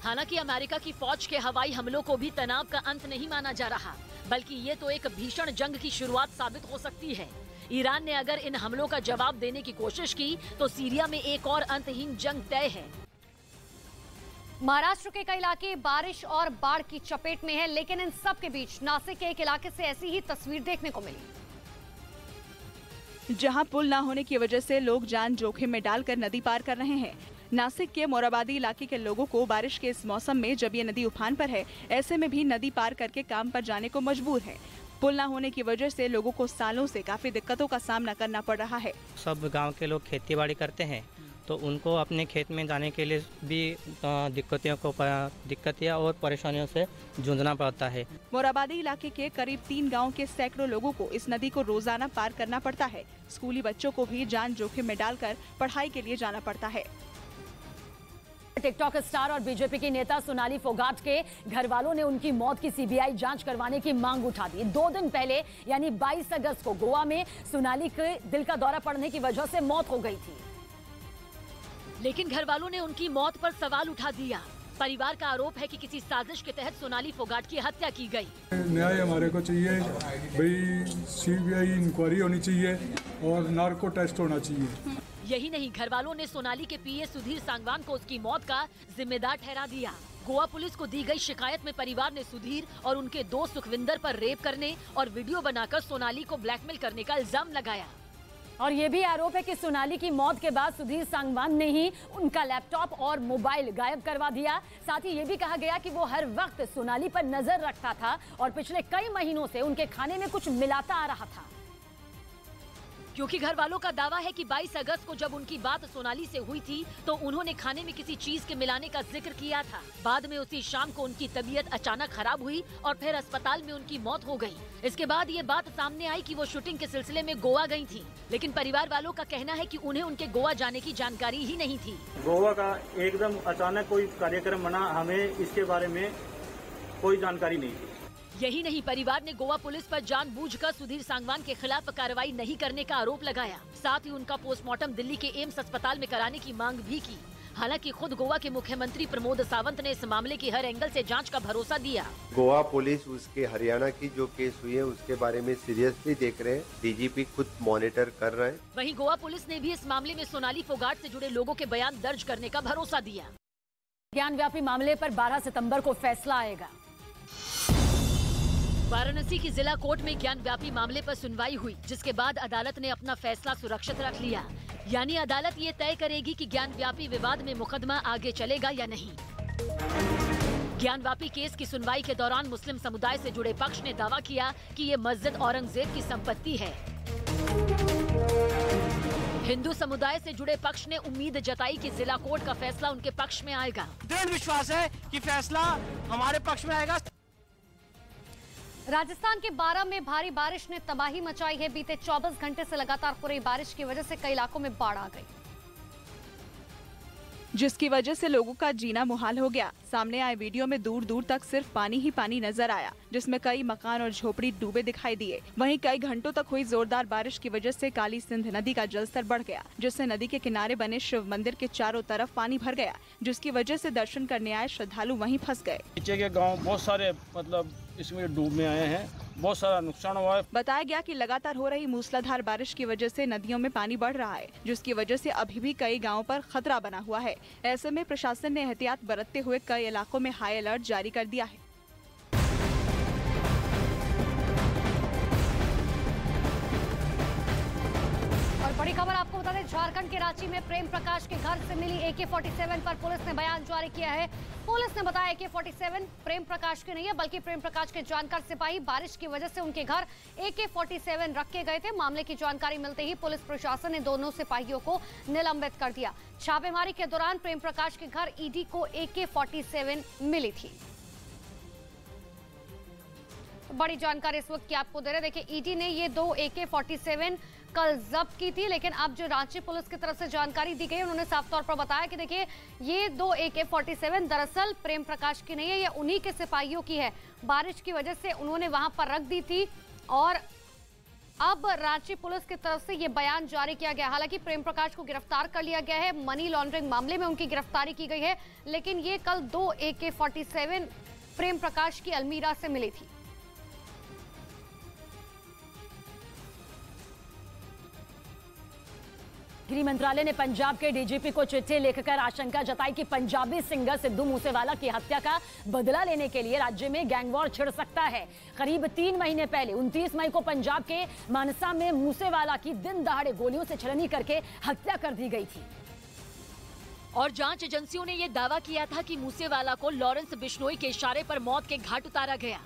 हालांकि अमेरिका की फौज के हवाई हमलों को भी तनाव का अंत नहीं माना जा रहा, बल्कि ये तो एक भीषण जंग की शुरुआत साबित हो सकती है। ईरान ने अगर इन हमलों का जवाब देने की कोशिश की तो सीरिया में एक और अंतहीन जंग तय है। महाराष्ट्र के कई इलाके बारिश और बाढ़ की चपेट में हैं, लेकिन इन सब के बीच नासिक के एक इलाके से ऐसी ही तस्वीर देखने को मिली, जहां पुल न होने की वजह से लोग जान जोखिम में डालकर नदी पार कर रहे हैं। नासिक के मोराबादी इलाके के लोगों को बारिश के इस मौसम में जब ये नदी उफान पर है, ऐसे में भी नदी पार करके काम पर जाने को मजबूर है। पुल न होने की वजह से लोगों को सालों से काफी दिक्कतों का सामना करना पड़ रहा है। सब गांव के लोग खेती बाड़ी करते हैं, तो उनको अपने खेत में जाने के लिए भी दिक्कतें और परेशानियों से जूझना पड़ता है। मोराबादी इलाके के करीब 3 गाँव के सैकड़ों लोगों को इस नदी को रोजाना पार करना पड़ता है। स्कूली बच्चों को भी जान जोखिम में डालकर पढ़ाई के लिए जाना पड़ता है। टिकटॉक स्टार और बीजेपी की नेता सोनाली फोगाट के घर वालों ने उनकी मौत की सीबीआई जांच करवाने की मांग उठा दी। 2 दिन पहले यानी 22 अगस्त को गोवा में सोनाली के दिल का दौरा पड़ने की वजह से मौत हो गई थी, लेकिन घर वालों ने उनकी मौत पर सवाल उठा दिया। परिवार का आरोप है कि किसी साजिश के तहत सोनाली फोगाट की हत्या की गई। न्याय हमारे को चाहिए भाई, सीबीआई इंक्वायरी होनी चाहिए और नार्को टेस्ट होना चाहिए। यही नहीं, घर वालों ने सोनाली के पीए सुधीर सांगवान को उसकी मौत का जिम्मेदार ठहरा दिया। गोवा पुलिस को दी गई शिकायत में परिवार ने सुधीर और उनके दोस्त सुखविंदर पर रेप करने और वीडियो बनाकर सोनाली को ब्लैकमेल करने का इल्जाम लगाया। और ये भी आरोप है कि सोनाली की मौत के बाद सुधीर सांगवान ने ही उनका लैपटॉप और मोबाइल गायब करवा दिया। साथ ही ये भी कहा गया कि वो हर वक्त सोनाली पर नजर रखता था और पिछले कई महीनों से उनके खाने में कुछ मिलाता आ रहा था। क्योंकि घर वालों का दावा है कि 22 अगस्त को जब उनकी बात सोनाली से हुई थी तो उन्होंने खाने में किसी चीज के मिलाने का जिक्र किया था। बाद में उसी शाम को उनकी तबीयत अचानक खराब हुई और फिर अस्पताल में उनकी मौत हो गई। इसके बाद ये बात सामने आई कि वो शूटिंग के सिलसिले में गोवा गई थी, लेकिन परिवार वालों का कहना है कि उन्हें उनके गोवा जाने की जानकारी ही नहीं थी। गोवा का एकदम अचानक कोई कार्यक्रम बना, हमें इसके बारे में कोई जानकारी नहीं थी। यही नहीं, परिवार ने गोवा पुलिस पर जानबूझकर सुधीर सांगवान के खिलाफ कार्रवाई नहीं करने का आरोप लगाया। साथ ही उनका पोस्टमार्टम दिल्ली के एम्स अस्पताल में कराने की मांग भी की। हालांकि खुद गोवा के मुख्यमंत्री प्रमोद सावंत ने इस मामले की हर एंगल से जांच का भरोसा दिया। गोवा पुलिस उसके हरियाणा की जो केस हुई है उसके बारे में सीरियसली देख रहे हैं। डीजीपी खुद मॉनिटर कर रहे हैं। वहीं गोवा पुलिस ने भी इस मामले में सोनाली फोगाट से जुड़े लोगों के बयान दर्ज करने का भरोसा दिया। ज्ञानव्यापी मामले पर 12 सितंबर को फैसला आएगा। वाराणसी की जिला कोर्ट में ज्ञानव्यापी मामले पर सुनवाई हुई, जिसके बाद अदालत ने अपना फैसला सुरक्षित रख लिया। यानी अदालत ये तय करेगी कि ज्ञानव्यापी विवाद में मुकदमा आगे चलेगा या नहीं। ज्ञानव्यापी केस की सुनवाई के दौरान मुस्लिम समुदाय से जुड़े पक्ष ने दावा किया कि ये मस्जिद औरंगजेब की संपत्ति है। हिंदू समुदाय से जुड़े पक्ष ने उम्मीद जताई कि जिला कोर्ट का फैसला उनके पक्ष में आएगा। दृढ़ विश्वास है कि फैसला हमारे पक्ष में आएगा। राजस्थान के बारां में भारी बारिश ने तबाही मचाई है। बीते 24 घंटे से लगातार हो रही बारिश की वजह से कई इलाकों में बाढ़ आ गई, जिसकी वजह से लोगों का जीना मुहाल हो गया। सामने आए वीडियो में दूर दूर तक सिर्फ पानी ही पानी नजर आया, जिसमें कई मकान और झोपड़ी डूबे दिखाई दिए। वहीं कई घंटों तक हुई जोरदार बारिश की वजह से काली सिंध नदी का जलस्तर बढ़ गया, जिससे नदी के किनारे बने शिव मंदिर के चारों तरफ पानी भर गया, जिसकी वजह से दर्शन करने आए श्रद्धालु वहीं फंस गए। नीचे के गाँव बहुत सारे इसमें डूब में आए हैं, बहुत सारा नुकसान हुआ है। बताया गया कि लगातार हो रही मूसलाधार बारिश की वजह से नदियों में पानी बढ़ रहा है, जिसकी वजह से अभी भी कई गांवों पर खतरा बना हुआ है। ऐसे में प्रशासन ने एहतियात बरतते हुए कई इलाकों में हाई अलर्ट जारी कर दिया है। और बड़ी खबर आपको बता दें, झारखंड के रांची में प्रेम प्रकाश के घर से मिली AK-47 पर पुलिस ने बयान जारी किया है। पुलिस ने बताया AK-47 प्रेम प्रकाश की नहीं है, बल्कि प्रेम प्रकाश के जानकार सिपाही बारिश की वजह से उनके घर AK-47 रखे गए थे। मामले की जानकारी मिलते ही पुलिस प्रशासन ने दोनों सिपाहियों को निलंबित कर दिया। छापेमारी के दौरान प्रेम प्रकाश के घर ईडी को AK-47 मिली थी। बड़ी जानकारी इस वक्त की आपको दे रहे। देखिए, ईडी ने ये 2 AK-47 कल जब्त की थी। लेकिन अब जो रांची पुलिस की तरफ से जानकारी दी गई, उन्होंने साफ तौर पर बताया कि देखिए ये 2 AK-47 दरअसल प्रेम प्रकाश की नहीं है, ये उन्हीं के सिपाहियों की है। बारिश की वजह से उन्होंने वहां पर रख दी थी और अब रांची पुलिस की तरफ से ये बयान जारी किया गया। हालांकि प्रेम प्रकाश को गिरफ्तार कर लिया गया है, मनी लॉन्ड्रिंग मामले में उनकी गिरफ्तारी की गई है, लेकिन ये कल 2 AK-47 प्रेम प्रकाश की अलमीरा से मिली थी। गृह मंत्रालय ने पंजाब के डीजीपी को चिट्ठी लिखकर आशंका जताई कि पंजाबी सिंगर सिद्धू मूसेवाला की हत्या का बदला लेने के लिए राज्य में गैंगवॉर छिड़ सकता है। करीब 3 महीने पहले 29 मई को पंजाब के मानसा में मूसेवाला की दिन दहाड़े गोलियों से छलनी करके हत्या कर दी गई थी। और जांच एजेंसियों ने यह दावा किया था कि मूसेवाला को लॉरेंस बिश्नोई के इशारे पर मौत के घाट उतारा गया।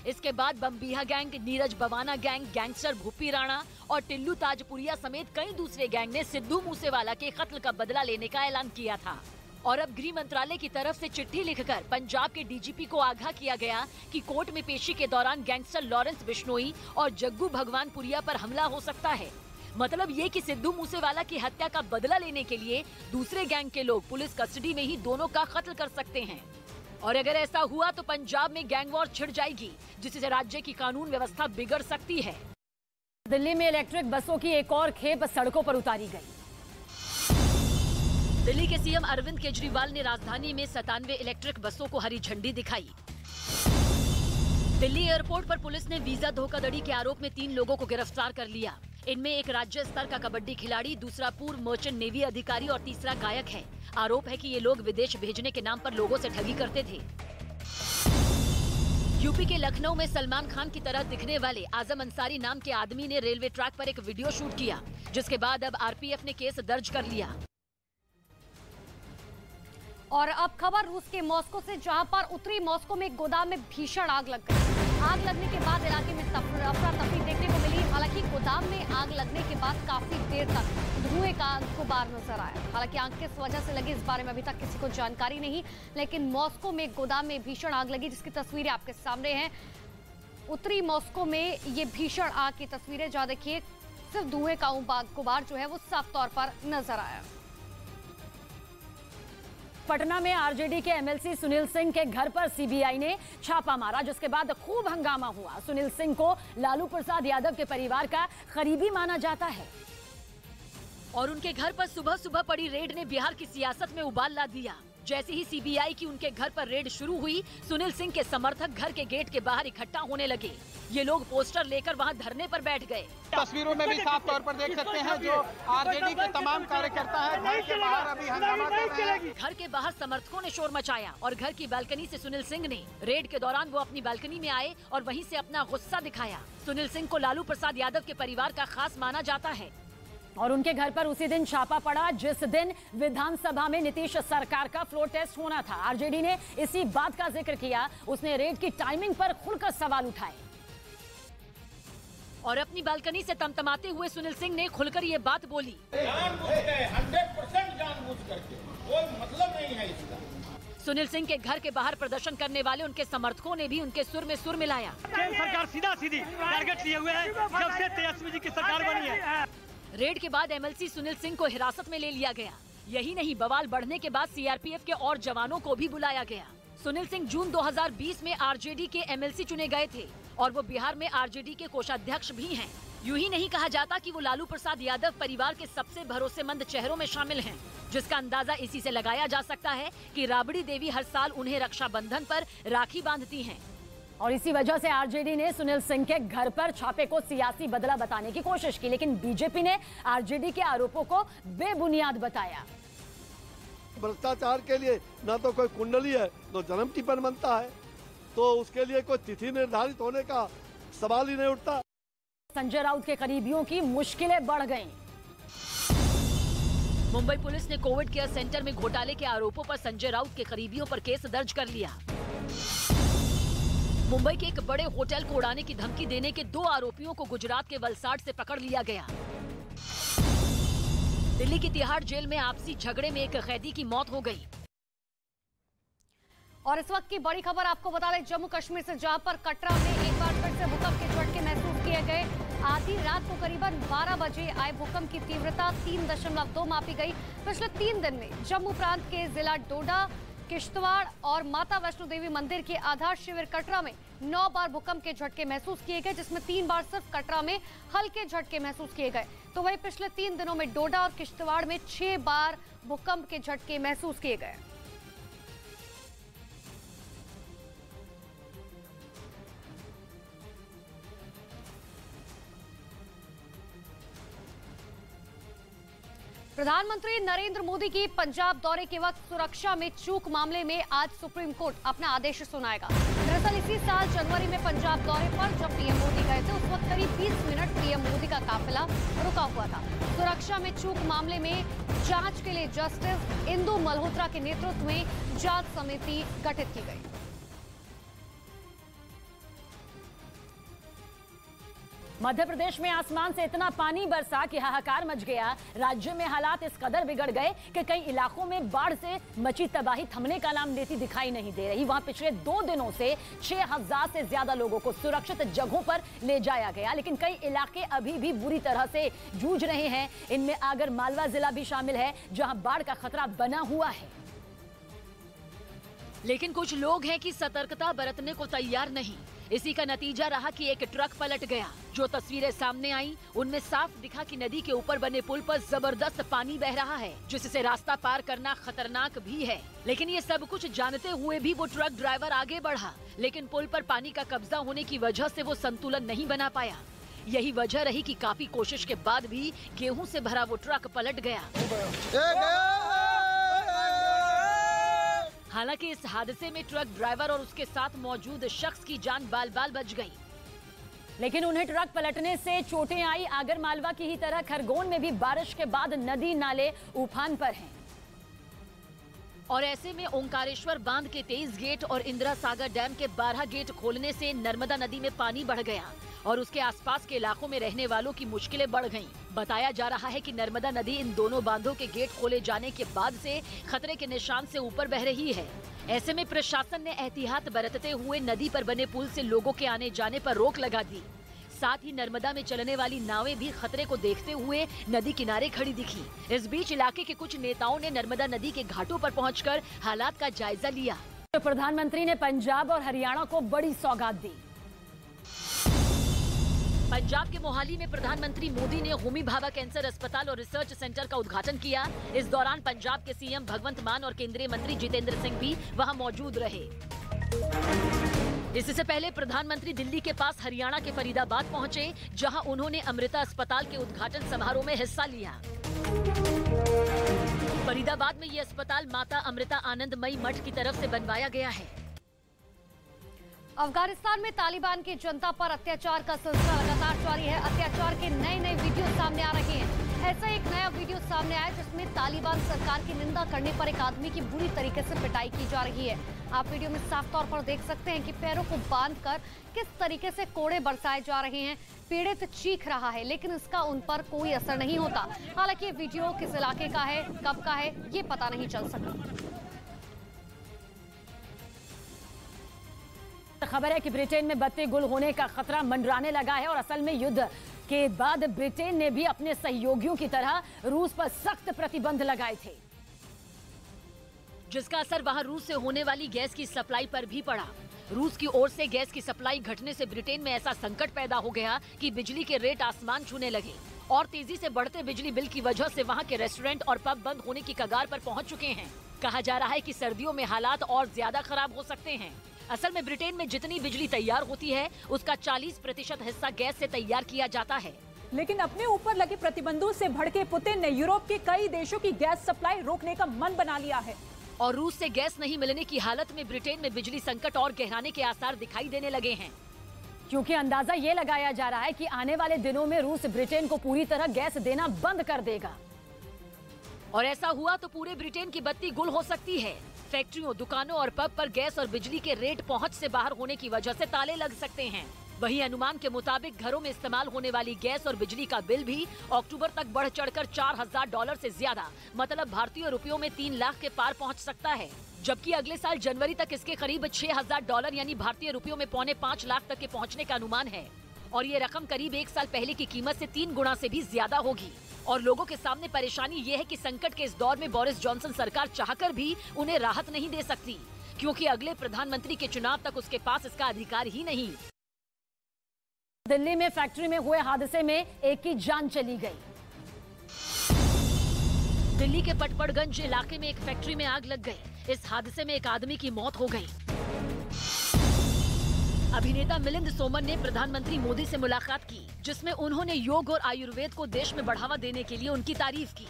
इसके बाद Bambiha gang, Neeraj Bawana gang, gangster Bhupi Rana और टिल्लू ताजपुरिया समेत कई दूसरे गैंग ने सिद्धू मूसेवाला के कत्ल का बदला लेने का ऐलान किया था। और अब गृह मंत्रालय की तरफ से चिट्ठी लिखकर पंजाब के डीजीपी को आगाह किया गया कि कोर्ट में पेशी के दौरान गैंगस्टर लॉरेंस बिश्नोई और जग्गू भगवानपुरिया पर हमला हो सकता है। मतलब ये कि सिद्धू मूसेवाला की हत्या का बदला लेने के लिए दूसरे गैंग के लोग पुलिस कस्टडी में ही दोनों का कत्ल कर सकते हैं। और अगर ऐसा हुआ तो पंजाब में गैंगवॉर छिड़ जाएगी, जिससे राज्य की कानून व्यवस्था बिगड़ सकती है। दिल्ली में इलेक्ट्रिक बसों की एक और खेप सड़कों पर उतारी गई। दिल्ली के सीएम अरविंद केजरीवाल ने राजधानी में 97 इलेक्ट्रिक बसों को हरी झंडी दिखाई। दिल्ली एयरपोर्ट पर पुलिस ने वीजा धोखाधड़ी के आरोप में 3 लोगों को गिरफ्तार कर लिया। इनमें एक राज्य स्तर का कबड्डी खिलाड़ी, दूसरा पूर्व मर्चेंट नेवी अधिकारी और तीसरा गायक है। आरोप है कि ये लोग विदेश भेजने के नाम पर लोगों से ठगी करते थे। यूपी के लखनऊ में सलमान खान की तरह दिखने वाले आजम अंसारी नाम के आदमी ने रेलवे ट्रैक पर एक वीडियो शूट किया, जिसके बाद अब आरपीएफ ने केस दर्ज कर लिया। और अब खबर रूस के मॉस्को से, जहां पर उत्तरी मॉस्को में एक गोदाम में भीषण आग लग गई। आग लगने के बाद इलाके में अफरा तफरी देखने को मिली। हालांकि गोदाम में आग लगने के बाद काफी देर तक धुएं का गुबार नजर आया। हालांकि आग किस वजह से लगी, इस बारे में अभी तक किसी को जानकारी नहीं, लेकिन मॉस्को में गोदाम में भीषण आग लगी, जिसकी तस्वीरें आपके सामने हैं। उत्तरी मॉस्को में ये भीषण आग की तस्वीरें, जहां देखिए सिर्फ धुएं का गुबार जो है वो साफ तौर पर नजर आया। पटना में आरजेडी के एमएलसी सुनील सिंह के घर पर सीबीआई ने छापा मारा, जिसके बाद खूब हंगामा हुआ। सुनील सिंह को लालू प्रसाद यादव के परिवार का करीबी माना जाता है और उनके घर पर सुबह सुबह पड़ी रेड ने बिहार की सियासत में उबाल ला दिया। जैसे ही सीबीआई की उनके घर पर रेड शुरू हुई, सुनील सिंह के समर्थक घर के गेट के बाहर इकट्ठा होने लगे। ये लोग पोस्टर लेकर वहां धरने पर बैठ गए। तस्वीरों में भी साफ तौर पर देख सकते हैं जो आरजेडी के तमाम कार्यकर्ता हैं घर के बाहर अभी हंगामा कर रहे हैं। घर के बाहर समर्थकों ने शोर मचाया और घर की बालकनी से सुनील सिंह ने रेड के दौरान वो अपनी बालकनी में आए और वहीं से अपना गुस्सा दिखाया। सुनील सिंह को लालू प्रसाद यादव के परिवार का खास माना जाता है और उनके घर पर उसी दिन छापा पड़ा जिस दिन विधानसभा में नीतीश सरकार का फ्लोर टेस्ट होना था। आरजेडी ने इसी बात का जिक्र किया। उसने रेड की टाइमिंग पर खुलकर सवाल उठाए और अपनी बालकनी से तमतमाते हुए सुनील सिंह ने खुलकर ये बात बोली। 100% जानबूझ करके, कोई मतलब नहीं है इसका। सुनील सिंह के घर के बाहर प्रदर्शन करने वाले उनके समर्थकों ने भी उनके सुर में सुर मिलाया। केंद्र सरकार सीधा सीधी टारगेट लिए हुए है जब से तेजस्वी जी की सरकार बनी है। रेड के बाद एमएलसी सुनील सिंह को हिरासत में ले लिया गया। यही नहीं, बवाल बढ़ने के बाद सीआरपीएफ के और जवानों को भी बुलाया गया। सुनील सिंह जून 2020 में आरजेडी के एमएलसी चुने गए थे और वो बिहार में आरजेडी के कोषाध्यक्ष भी हैं। यूं ही नहीं कहा जाता कि वो लालू प्रसाद यादव परिवार के सबसे भरोसेमंद चेहरों में शामिल हैं, जिसका अंदाजा इसी से लगाया जा सकता है कि राबड़ी देवी हर साल उन्हें रक्षाबंधन पर राखी बांधती हैं। और इसी वजह से आरजेडी ने सुनील सिंह के घर पर छापे को सियासी बदला बताने की कोशिश की, लेकिन बीजेपी ने आरजेडी के आरोपों को बेबुनियाद बताया। भ्रष्टाचार के लिए ना तो कोई कुंडली है, तो जन्म टिप्पण बनता है, तो उसके लिए कोई तिथि निर्धारित होने का सवाल ही नहीं उठता। संजय राउत के करीबियों की मुश्किलें बढ़ गईं। मुंबई पुलिस ने कोविड केयर सेंटर में घोटाले के आरोपों पर संजय राउत के करीबियों पर केस दर्ज कर लिया। मुंबई के एक बड़े होटल को उड़ाने की धमकी देने के 2 आरोपियों को गुजरात के वलसाड से पकड़ लिया गया। दिल्ली की तिहाड़ जेल में आपसी झगड़े में एक कैदी की मौत हो गई। और इस वक्त की बड़ी खबर आपको बता दें, जम्मू कश्मीर से, जहां पर कटरा में एक बार फिर से भूकंप के झटके महसूस किए गए। आधी बीती रात को करीबन 12 बजे आए भूकंप की तीव्रता 3.2 मापी गई। पिछले 3 दिन में जम्मू प्रांत के जिला डोडा, किश्तवाड़ और माता वैष्णो देवी मंदिर के आधार शिविर कटरा में 9 बार भूकंप के झटके महसूस किए गए, जिसमें 3 बार सिर्फ कटरा में हल्के झटके महसूस किए गए। तो वहीं पिछले 3 दिनों में डोडा और किश्तवाड़ में 6 बार भूकंप के झटके महसूस किए गए। प्रधानमंत्री नरेंद्र मोदी की पंजाब दौरे के वक्त सुरक्षा में चूक मामले में आज सुप्रीम कोर्ट अपना आदेश सुनाएगा। दरअसल इसी साल जनवरी में पंजाब दौरे पर जब पीएम मोदी गए थे, उस वक्त करीब 20 मिनट पीएम मोदी का काफिला रुका हुआ था। सुरक्षा में चूक मामले में जांच के लिए जस्टिस इंदु मल्होत्रा के नेतृत्व में जांच समिति गठित की गई। मध्य प्रदेश में आसमान से इतना पानी बरसा कि हाहाकार मच गया। राज्य में हालात इस कदर बिगड़ गए कि कई इलाकों में बाढ़ से मची तबाही थमने का नाम लेती दिखाई नहीं दे रही। वहां पिछले 2 दिनों से 6000 से ज्यादा लोगों को सुरक्षित जगहों पर ले जाया गया, लेकिन कई इलाके अभी भी बुरी तरह से जूझ रहे हैं। इनमें आगर मालवा जिला भी शामिल है, जहां बाढ़ का खतरा बना हुआ है। लेकिन कुछ लोग हैं कि सतर्कता बरतने को तैयार नहीं। इसी का नतीजा रहा कि एक ट्रक पलट गया। जो तस्वीरें सामने आई उनमें साफ दिखा कि नदी के ऊपर बने पुल पर जबरदस्त पानी बह रहा है, जिससे रास्ता पार करना खतरनाक भी है। लेकिन ये सब कुछ जानते हुए भी वो ट्रक ड्राइवर आगे बढ़ा, लेकिन पुल पर पानी का कब्जा होने की वजह से वो संतुलन नहीं बना पाया। यही वजह रही कि काफी कोशिश के बाद भी गेहूं से भरा वो ट्रक पलट गया। हालांकि इस हादसे में ट्रक ड्राइवर और उसके साथ मौजूद शख्स की जान बाल बाल बच गई, लेकिन उन्हें ट्रक पलटने से चोटें आई। आगर मालवा की ही तरह खरगोन में भी बारिश के बाद नदी नाले उफान पर हैं। और ऐसे में ओंकारेश्वर बांध के 23 गेट और इंदिरा सागर डैम के 12 गेट खोलने से नर्मदा नदी में पानी बढ़ गया और उसके आसपास के इलाकों में रहने वालों की मुश्किलें बढ़ गईं। बताया जा रहा है कि नर्मदा नदी इन दोनों बांधों के गेट खोले जाने के बाद से खतरे के निशान से ऊपर बह रही है। ऐसे में प्रशासन ने एहतियात बरतते हुए नदी पर बने पुल से लोगों के आने जाने पर रोक लगा दी। साथ ही नर्मदा में चलने वाली नावें भी खतरे को देखते हुए नदी किनारे खड़ी दिखी। इस बीच इलाके के कुछ नेताओं ने नर्मदा नदी के घाटों पर पहुंचकर हालात का जायजा लिया। तो प्रधानमंत्री ने पंजाब और हरियाणा को बड़ी सौगात दी। पंजाब के मोहाली में प्रधानमंत्री मोदी ने होमी भाभा कैंसर अस्पताल और रिसर्च सेंटर का उद्घाटन किया। इस दौरान पंजाब के सीएम भगवंत मान और केंद्रीय मंत्री जितेंद्र सिंह भी वहां मौजूद रहे। इससे पहले प्रधानमंत्री दिल्ली के पास हरियाणा के फरीदाबाद पहुंचे, जहां उन्होंने अमृता अस्पताल के उद्घाटन समारोह में हिस्सा लिया। फरीदाबाद में ये अस्पताल माता अमृता आनंदमयी मठ की तरफ से बनवाया गया है। अफगानिस्तान में तालिबान की जनता पर अत्याचार का सिलसिला लगातार जारी है। अत्याचार के नए वीडियो सामने आ रहे हैं। ऐसा एक नया वीडियो सामने आया जिसमें तालिबान सरकार की निंदा करने पर एक आदमी की बुरी तरीके से पिटाई की जा रही है। आप वीडियो में साफ तौर पर देख सकते हैं कि पैरों को बांधकर किस तरीके से कोड़े बरसाए जा रहे हैं। पीड़ित चीख रहा है, लेकिन इसका उन पर कोई असर नहीं होता। हालांकि ये वीडियो किस इलाके का है, कब का है, ये पता नहीं चल सका। खबर है कि ब्रिटेन में बत्ती गुल होने का खतरा मंडराने लगा है और असल में युद्ध के बाद ब्रिटेन ने भी अपने सहयोगियों की तरह रूस पर सख्त प्रतिबंध लगाए थे, जिसका असर वहां रूस से होने वाली गैस की सप्लाई पर भी पड़ा। रूस की ओर से गैस की सप्लाई घटने से ब्रिटेन में ऐसा संकट पैदा हो गया कि बिजली के रेट आसमान छूने लगे और तेजी से बढ़ते बिजली बिल की वजह से वहां के रेस्टोरेंट और पब बंद होने की कगार पर पहुंच चुके हैं। कहा जा रहा है कि सर्दियों में हालात और ज्यादा खराब हो सकते हैं। असल में ब्रिटेन में जितनी बिजली तैयार होती है उसका 40% हिस्सा गैस से तैयार किया जाता है। लेकिन अपने ऊपर लगे प्रतिबंधों से भड़के पुतिन ने यूरोप के कई देशों की गैस सप्लाई रोकने का मन बना लिया है और रूस से गैस नहीं मिलने की हालत में ब्रिटेन में बिजली संकट और गहराने के आसार दिखाई देने लगे हैं, क्योंकि अंदाजा ये लगाया जा रहा है कि आने वाले दिनों में रूस ब्रिटेन को पूरी तरह गैस देना बंद कर देगा। और ऐसा हुआ तो पूरे ब्रिटेन की बत्ती गुल हो सकती है। फैक्ट्रियों, दुकानों और पब पर गैस और बिजली के रेट पहुंच से बाहर होने की वजह से ताले लग सकते हैं। वहीं अनुमान के मुताबिक घरों में इस्तेमाल होने वाली गैस और बिजली का बिल भी अक्टूबर तक बढ़ चढ़कर $4000 से ज्यादा, मतलब भारतीय रुपयों में 3 लाख के पार पहुंच सकता है। जबकि अगले साल जनवरी तक इसके करीब $6000 यानी भारतीय रुपयों में 4.25 लाख तक के पहुंचने का अनुमान है। और ये रकम करीब 1 साल पहले की कीमत से 3 गुना से भी ज्यादा होगी। और लोगों के सामने परेशानी ये है कि संकट के इस दौर में बोरिस जॉनसन सरकार चाहकर भी उन्हें राहत नहीं दे सकती, क्योंकि अगले प्रधानमंत्री के चुनाव तक उसके पास इसका अधिकार ही नहीं। दिल्ली में फैक्ट्री में हुए हादसे में एक की जान चली गई। दिल्ली के पटपड़गंज इलाके में एक फैक्ट्री में आग लग गई। इस हादसे में एक आदमी की मौत हो गई। अभिनेता मिलिंद सोमन ने प्रधानमंत्री मोदी से मुलाकात की, जिसमें उन्होंने योग और आयुर्वेद को देश में बढ़ावा देने के लिए उनकी तारीफ की।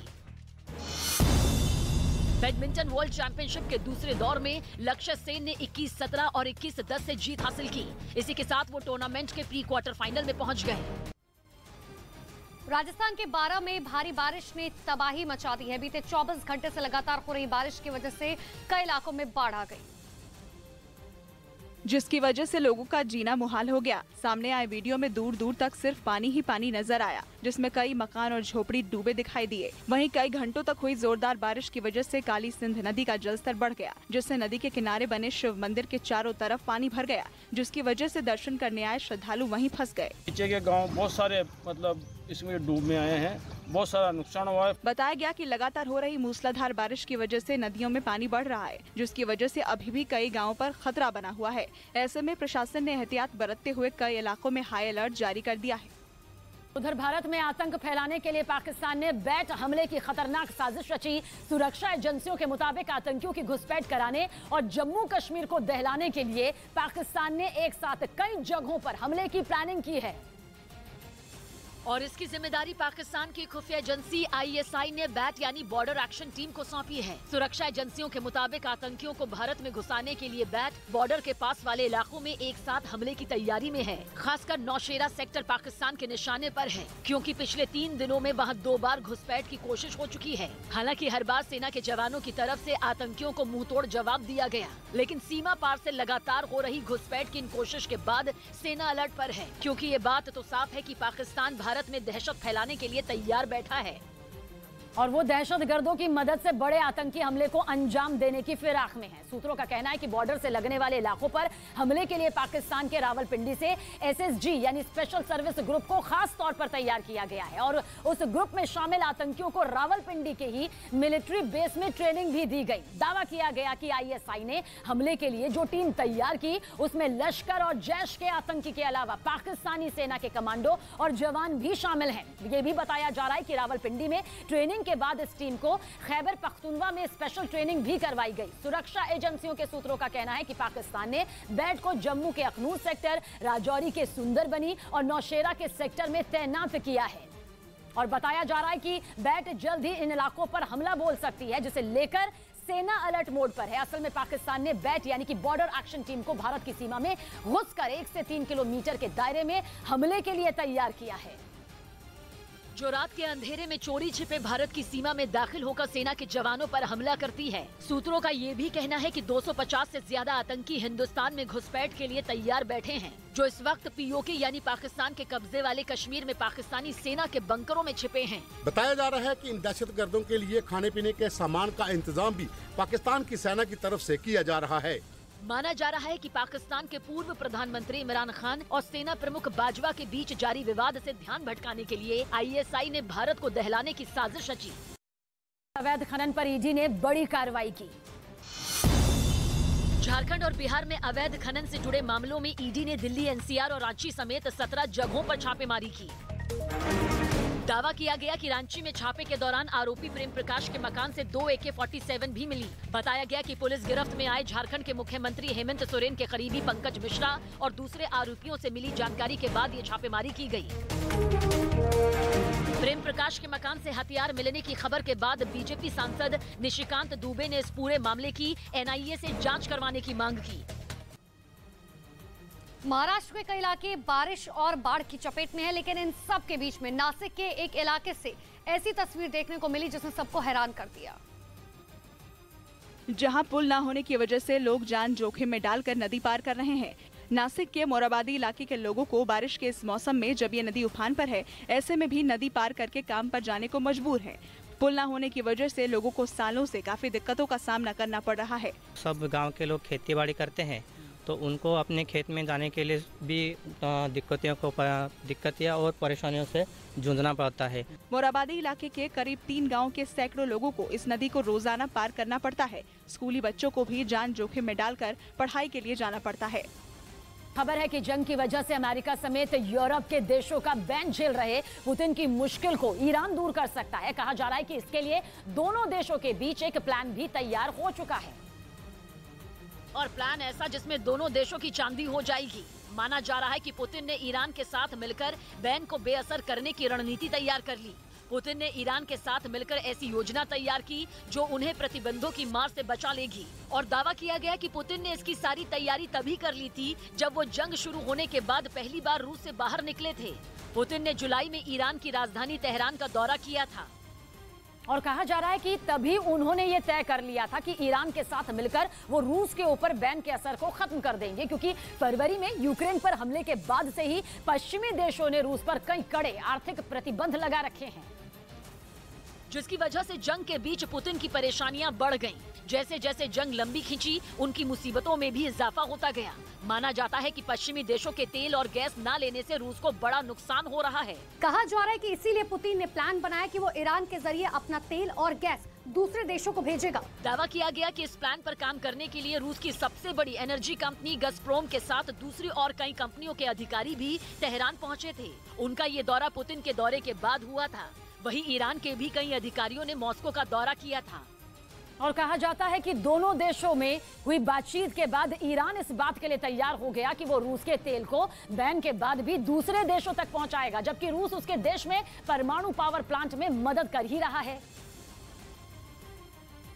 बैडमिंटन वर्ल्ड चैंपियनशिप के दूसरे दौर में लक्ष्य सेन ने 21-17 और 21-10 से जीत हासिल की। इसी के साथ वो टूर्नामेंट के प्री क्वार्टर फाइनल में पहुंच गए। राजस्थान के बारां में भारी बारिश ने तबाही मचा दी है। बीते 24 घंटे से लगातार हो रही बारिश की वजह से कई इलाकों में बाढ़ आ गई, जिसकी वजह से लोगों का जीना मुहाल हो गया। सामने आए वीडियो में दूर दूर तक सिर्फ पानी ही पानी नजर आया, जिसमें कई मकान और झोपड़ी डूबे दिखाई दिए। वहीं कई घंटों तक हुई जोरदार बारिश की वजह से काली सिंध नदी का जलस्तर बढ़ गया, जिससे नदी के किनारे बने शिव मंदिर के चारों तरफ पानी भर गया, जिसकी वजह से दर्शन करने आए श्रद्धालु वहीं फंस गए। नीचे के गाँव बहुत सारे इसमें डूब में आए हैं, बहुत सारा नुकसान हुआ है। बताया गया कि लगातार हो रही मूसलाधार बारिश की वजह से नदियों में पानी बढ़ रहा है, जिसकी वजह से अभी भी कई गांवों पर खतरा बना हुआ है। ऐसे में प्रशासन ने एहतियात बरतते हुए कई इलाकों में हाई अलर्ट जारी कर दिया है। उधर भारत में आतंक फैलाने के लिए पाकिस्तान ने बैट हमले की खतरनाक साजिश रची। सुरक्षा एजेंसियों के मुताबिक आतंकियों की घुसपैठ कराने और जम्मू कश्मीर को दहलाने के लिए पाकिस्तान ने एक साथ कई जगहों पर हमले की प्लानिंग की है। और इसकी जिम्मेदारी पाकिस्तान की खुफिया एजेंसी ISI ने बैट यानी बॉर्डर एक्शन टीम को सौंपी है। सुरक्षा एजेंसियों के मुताबिक आतंकियों को भारत में घुसाने के लिए बैट बॉर्डर के पास वाले इलाकों में एक साथ हमले की तैयारी में है। खासकर नौशेरा सेक्टर पाकिस्तान के निशाने पर है, क्योंकि पिछले 3 दिनों में वहां 2 बार घुसपैठ की कोशिश हो चुकी है। हालांकि हर बार सेना के जवानों की तरफ से आतंकियों को मुंहतोड़ जवाब दिया गया, लेकिन सीमा पार से लगातार हो रही घुसपैठ की इन कोशिश के बाद सेना अलर्ट पर है, क्योंकि ये बात तो साफ है कि पाकिस्तान भारत में दहशत फैलाने के लिए तैयार बैठा है और वो दहशतगर्दों की मदद से बड़े आतंकी हमले को अंजाम देने की फिराक में है। सूत्रों का कहना है कि बॉर्डर से लगने वाले इलाकों पर हमले के लिए पाकिस्तान के रावलपिंडी से SSG यानी स्पेशल सर्विस ग्रुप को खास तौर पर तैयार किया गया है और उस ग्रुप में शामिल आतंकियों को रावलपिंडी के ही मिलिट्री बेस में ट्रेनिंग भी दी गई। दावा किया गया कि ISI ने हमले के लिए जो टीम तैयार की उसमें लश्कर और जैश के आतंकी के अलावा पाकिस्तानी सेना के कमांडो और जवान भी शामिल हैं। ये भी बताया जा रहा है कि रावलपिंडी में ट्रेनिंग के बाद इस टीम को खैबर पख्तूनवा में स्पेशल ट्रेनिंग भी करवाई गई। सुरक्षा एजेंसियों के सूत्रों का कहना है कि पाकिस्तान ने बैट को जम्मू के अखनूर सेक्टर, राजौरी के सुंदरबनी और नौशेरा के सेक्टर में तैनात किया है और बताया जा रहा है कि बैट जल्द ही इन इलाकों पर हमला बोल सकती है, जिसे लेकर सेना अलर्ट मोड पर है। असल में पाकिस्तान ने बैट यानी कि बॉर्डर एक्शन टीम को भारत की सीमा में घुसकर 1 से 3 किलोमीटर के दायरे में हमले के लिए तैयार किया है। जो रात के अंधेरे में चोरी छिपे भारत की सीमा में दाखिल होकर सेना के जवानों पर हमला करती है। सूत्रों का ये भी कहना है कि 250 से ज्यादा आतंकी हिंदुस्तान में घुसपैठ के लिए तैयार बैठे हैं, जो इस वक्त POK यानी पाकिस्तान के कब्जे वाले कश्मीर में पाकिस्तानी सेना के बंकरों में छिपे हैं। बताया जा रहा है कि इन दहशतगर्दों के लिए खाने पीने के सामान का इंतजाम भी पाकिस्तान की सेना की तरफ से किया जा रहा है। माना जा रहा है कि पाकिस्तान के पूर्व प्रधानमंत्री इमरान खान और सेना प्रमुख बाजवा के बीच जारी विवाद से ध्यान भटकाने के लिए ISI ने भारत को दहलाने की साजिश रची। अवैध खनन पर ED ने बड़ी कार्रवाई की। झारखंड और बिहार में अवैध खनन से जुड़े मामलों में ED ने दिल्ली, NCR और रांची समेत 17 जगहों पर छापेमारी की। दावा किया गया कि रांची में छापे के दौरान आरोपी प्रेम प्रकाश के मकान से 2 AK-47 भी मिली। बताया गया कि पुलिस गिरफ्त में आए झारखंड के मुख्यमंत्री हेमंत सोरेन के करीबी पंकज मिश्रा और दूसरे आरोपियों से मिली जानकारी के बाद ये छापेमारी की गई। प्रेम प्रकाश के मकान से हथियार मिलने की खबर के बाद बीजेपी सांसद निशिकांत दुबे ने इस पूरे मामले की NIA से जांच करवाने की मांग की। महाराष्ट्र के कई इलाके बारिश और बाढ़ की चपेट में है, लेकिन इन सब के बीच में नासिक के एक इलाके से ऐसी तस्वीर देखने को मिली जिसने सबको हैरान कर दिया। जहां पुल न होने की वजह से लोग जान जोखिम में डालकर नदी पार कर रहे हैं। नासिक के मोराबादी इलाके के लोगों को बारिश के इस मौसम में जब ये नदी उफान पर है, ऐसे में भी नदी पार करके काम पर जाने को मजबूर है। पुल न होने की वजह से लोगों को सालों से काफी दिक्कतों का सामना करना पड़ रहा है। सब गाँव के लोग खेती बाड़ी करते हैं, तो उनको अपने खेत में जाने के लिए भी दिक्कतें और परेशानियों से जूझना पड़ता है। मोराबादी इलाके के करीब 3 गांव के सैकड़ों लोगों को इस नदी को रोजाना पार करना पड़ता है। स्कूली बच्चों को भी जान जोखिम में डालकर पढ़ाई के लिए जाना पड़ता है। खबर है कि जंग की वजह से अमेरिका समेत यूरोप के देशों का बैन झेल रहे पुतिन की मुश्किल को ईरान दूर कर सकता है। कहा जा रहा है कि इसके लिए दोनों देशों के बीच एक प्लान भी तैयार हो चुका है, और प्लान ऐसा जिसमें दोनों देशों की चांदी हो जाएगी। माना जा रहा है कि पुतिन ने ईरान के साथ मिलकर बैन को बेअसर करने की रणनीति तैयार कर ली। पुतिन ने ईरान के साथ मिलकर ऐसी योजना तैयार की जो उन्हें प्रतिबंधों की मार से बचा लेगी, और दावा किया गया कि पुतिन ने इसकी सारी तैयारी तभी कर ली थी जब वो जंग शुरू होने के बाद पहली बार रूस से बाहर निकले थे। पुतिन ने जुलाई में ईरान की राजधानी तेहरान का दौरा किया था, और कहा जा रहा है कि तभी उन्होंने ये तय कर लिया था कि ईरान के साथ मिलकर वो रूस के ऊपर बैन के असर को खत्म कर देंगे, क्योंकि फरवरी में यूक्रेन पर हमले के बाद से ही पश्चिमी देशों ने रूस पर कई कड़े आर्थिक प्रतिबंध लगा रखे हैं, जिसकी वजह से जंग के बीच पुतिन की परेशानियां बढ़ गईं। जैसे जैसे जंग लंबी खिंची, उनकी मुसीबतों में भी इजाफा होता गया। माना जाता है कि पश्चिमी देशों के तेल और गैस न लेने से रूस को बड़ा नुकसान हो रहा है। कहा जा रहा है कि इसीलिए पुतिन ने प्लान बनाया कि वो ईरान के जरिए अपना तेल और गैस दूसरे देशों को भेजेगा। दावा किया गया कि इस प्लान पर काम करने के लिए रूस की सबसे बड़ी एनर्जी कंपनी गज़प्रोम के साथ दूसरी और कई कंपनियों के अधिकारी भी तेहरान पहुँचे थे। उनका ये दौरा पुतिन के दौरे के बाद हुआ था। वहीं ईरान के भी कई अधिकारियों ने मॉस्को का दौरा किया था, और कहा जाता है कि दोनों देशों में हुई बातचीत के बाद ईरान इस बात के लिए तैयार हो गया कि वो रूस के तेल को बैन के बाद भी दूसरे देशों तक पहुंचाएगा, जबकि रूस उसके देश में परमाणु पावर प्लांट में मदद कर ही रहा है,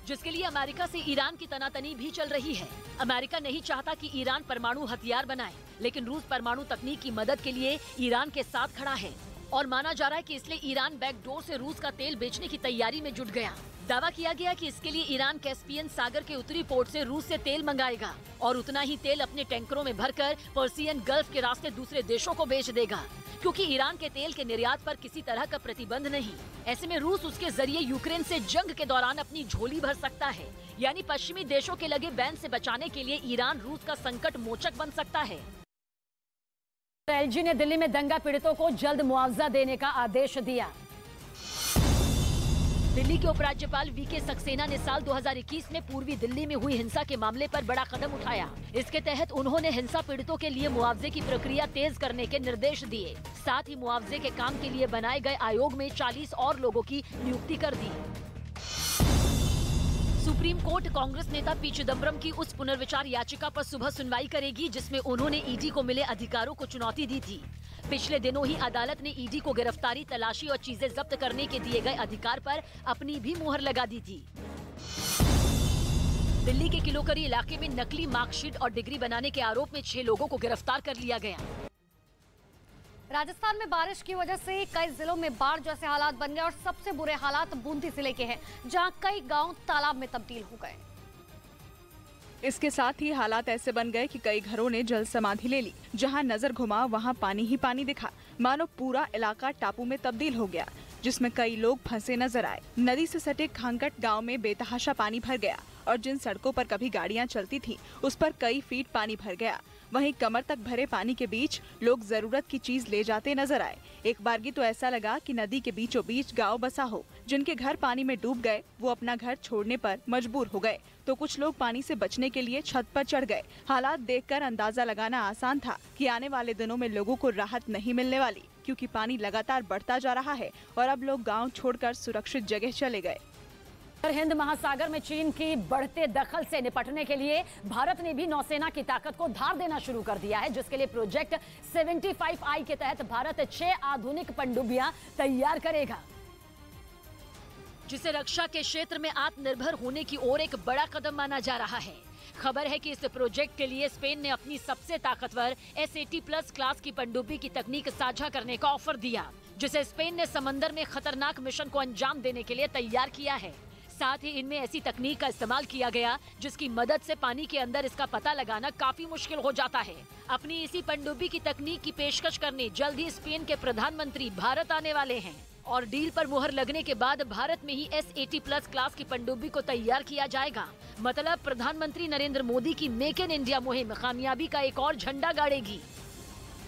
जिसके लिए अमेरिका से ईरान की तनातनी भी चल रही है। अमेरिका नहीं चाहता कि ईरान परमाणु हथियार बनाए, लेकिन रूस परमाणु तकनीक की मदद के लिए ईरान के साथ खड़ा है, और माना जा रहा है कि इसलिए ईरान बैकडोर से रूस का तेल बेचने की तैयारी में जुट गया। दावा किया गया कि इसके लिए ईरान कैस्पियन सागर के उत्तरी पोर्ट से रूस से तेल मंगाएगा, और उतना ही तेल अपने टैंकरों में भरकर पर्सियन गल्फ के रास्ते दूसरे देशों को बेच देगा, क्योंकि ईरान के तेल के निर्यात पर किसी तरह का प्रतिबंध नहीं। ऐसे में रूस उसके जरिए यूक्रेन से जंग के दौरान अपनी झोली भर सकता है, यानी पश्चिमी देशों के लगे बैन से बचाने के लिए ईरान रूस का संकट मोचक बन सकता है। एलजी ने दिल्ली में दंगा पीड़ितों को जल्द मुआवजा देने का आदेश दिया। दिल्ली के उपराज्यपाल वीके सक्सेना ने साल 2021 में पूर्वी दिल्ली में हुई हिंसा के मामले पर बड़ा कदम उठाया। इसके तहत उन्होंने हिंसा पीड़ितों के लिए मुआवजे की प्रक्रिया तेज करने के निर्देश दिए। साथ ही मुआवजे के काम के लिए बनाए गए आयोग में 40 और लोगों की नियुक्ति कर दी। सुप्रीम कोर्ट कांग्रेस नेता पी चिदम्बरम की उस पुनर्विचार याचिका पर सुबह सुनवाई करेगी जिसमें उन्होंने ईडी को मिले अधिकारों को चुनौती दी थी। पिछले दिनों ही अदालत ने ईडी को गिरफ्तारी, तलाशी और चीजें जब्त करने के दिए गए अधिकार पर अपनी भी मुहर लगा दी थी। दिल्ली के किलोकरी इलाके में नकली मार्कशीट और डिग्री बनाने के आरोप में 6 लोगों को गिरफ्तार कर लिया गया। राजस्थान में बारिश की वजह से कई जिलों में बाढ़ जैसे हालात बन गए, और सबसे बुरे हालात बूंदी जिले के हैं, जहां कई गांव तालाब में तब्दील हो गए। इसके साथ ही हालात ऐसे बन गए कि कई घरों ने जल समाधि ले ली। जहां नजर घुमा वहां पानी ही पानी दिखा, मानो पूरा इलाका टापू में तब्दील हो गया, जिसमें कई लोग फंसे नजर आए। नदी से सटे खांगट गांव में बेतहाशा पानी भर गया, और जिन सड़कों पर कभी गाड़ियां चलती थी उस पर कई फीट पानी भर गया। वहीं कमर तक भरे पानी के बीच लोग जरूरत की चीज ले जाते नजर आए। एक बारगी तो ऐसा लगा कि नदी के बीचों बीच गांव बसा हो। जिनके घर पानी में डूब गए वो अपना घर छोड़ने पर मजबूर हो गए, तो कुछ लोग पानी से बचने के लिए छत पर चढ़ गए। हालात देखकर अंदाजा लगाना आसान था कि आने वाले दिनों में लोगों को राहत नहीं मिलने वाली, क्योंकि पानी लगातार बढ़ता जा रहा है और अब लोग गाँव छोड़कर सुरक्षित जगह चले गए। हिंद महासागर में चीन की बढ़ते दखल से निपटने के लिए भारत ने भी नौसेना की ताकत को धार देना शुरू कर दिया है, जिसके लिए प्रोजेक्ट 75I के तहत भारत 6 आधुनिक पनडुब्बियां तैयार करेगा, जिसे रक्षा के क्षेत्र में आत्मनिर्भर होने की ओर एक बड़ा कदम माना जा रहा है। खबर है कि इस प्रोजेक्ट के लिए स्पेन ने अपनी सबसे ताकतवर S80+ क्लास की पनडुब्बी की तकनीक साझा करने का ऑफर दिया, जिसे स्पेन ने समंदर में खतरनाक मिशन को अंजाम देने के लिए तैयार किया है। साथ ही इनमें ऐसी तकनीक का इस्तेमाल किया गया जिसकी मदद से पानी के अंदर इसका पता लगाना काफी मुश्किल हो जाता है। अपनी इसी पनडुब्बी की तकनीक की पेशकश करने जल्द ही स्पेन के प्रधानमंत्री भारत आने वाले हैं, और डील पर मुहर लगने के बाद भारत में ही S80+ क्लास की पनडुब्बी को तैयार किया जाएगा। मतलब प्रधानमंत्री नरेंद्र मोदी की मेक इन इंडिया मुहिम कामयाबी का एक और झंडा गाड़ेगी।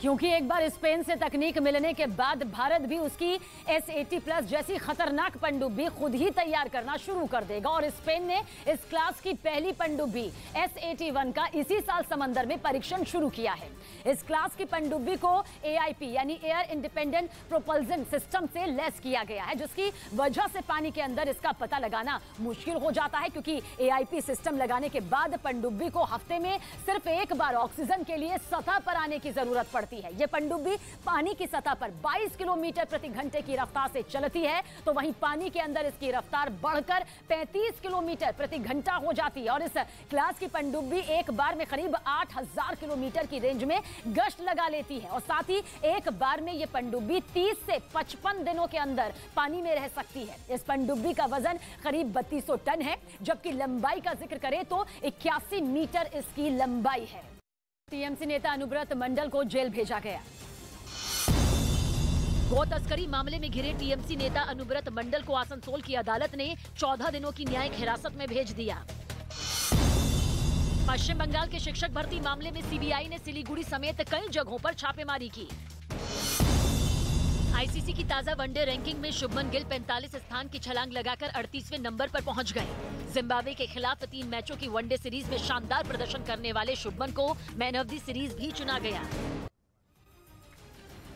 क्योंकि एक बार स्पेन से तकनीक मिलने के बाद भारत भी उसकी S80+ जैसी खतरनाक पनडुब्बी खुद ही तैयार करना शुरू कर देगा और स्पेन ने इस क्लास की पहली पनडुब्बी S81 का इसी साल समंदर में परीक्षण शुरू किया है। इस क्लास की पनडुब्बी को AIP यानी एयर इंडिपेंडेंट प्रोपल्शन सिस्टम से लैस किया गया है, जिसकी वजह से पानी के अंदर इसका पता लगाना मुश्किल हो जाता है, क्योंकि AIP सिस्टम लगाने के बाद पनडुब्बी को हफ्ते में सिर्फ एक बार ऑक्सीजन के लिए सतह पर आने की जरूरत पड़ती है। ये पनडुब्बी पानी की सतह पर 22 किलोमीटर प्रति घंटे की रफ्तार से चलती है, तो वहीं पानी के अंदर इसकी रफ्तार बढ़कर 35 किलोमीटर प्रति घंटा हो जाती है और इस क्लास की पनडुब्बी एक बार में करीब 8000 किलोमीटर की रेंज में गश्त लगा लेती है और साथ ही एक बार में ये पनडुब्बी 30 से 55 दिनों के अंदर पानी में रह सकती है। इस पनडुब्बी का वजन करीब 3200 टन है, जबकि लंबाई का जिक्र करें तो 81 मीटर इसकी लंबाई है। टीएमसी नेता अनुब्रत मंडल को जेल भेजा गया। गौ तस्करी मामले में घिरे टीएमसी नेता अनुब्रत मंडल को आसनसोल की अदालत ने 14 दिनों की न्यायिक हिरासत में भेज दिया। पश्चिम बंगाल के शिक्षक भर्ती मामले में सीबीआई ने सिलीगुड़ी समेत कई जगहों पर छापेमारी की। आईसीसी की ताजा वनडे रैंकिंग में शुभमन गिल 45 स्थान की छलांग लगाकर 38वें नंबर पर पहुंच गए। जिम्बाब्वे के खिलाफ 3 मैचों की वनडे सीरीज में शानदार प्रदर्शन करने वाले शुभमन को मैन ऑफ द सीरीज भी चुना गया।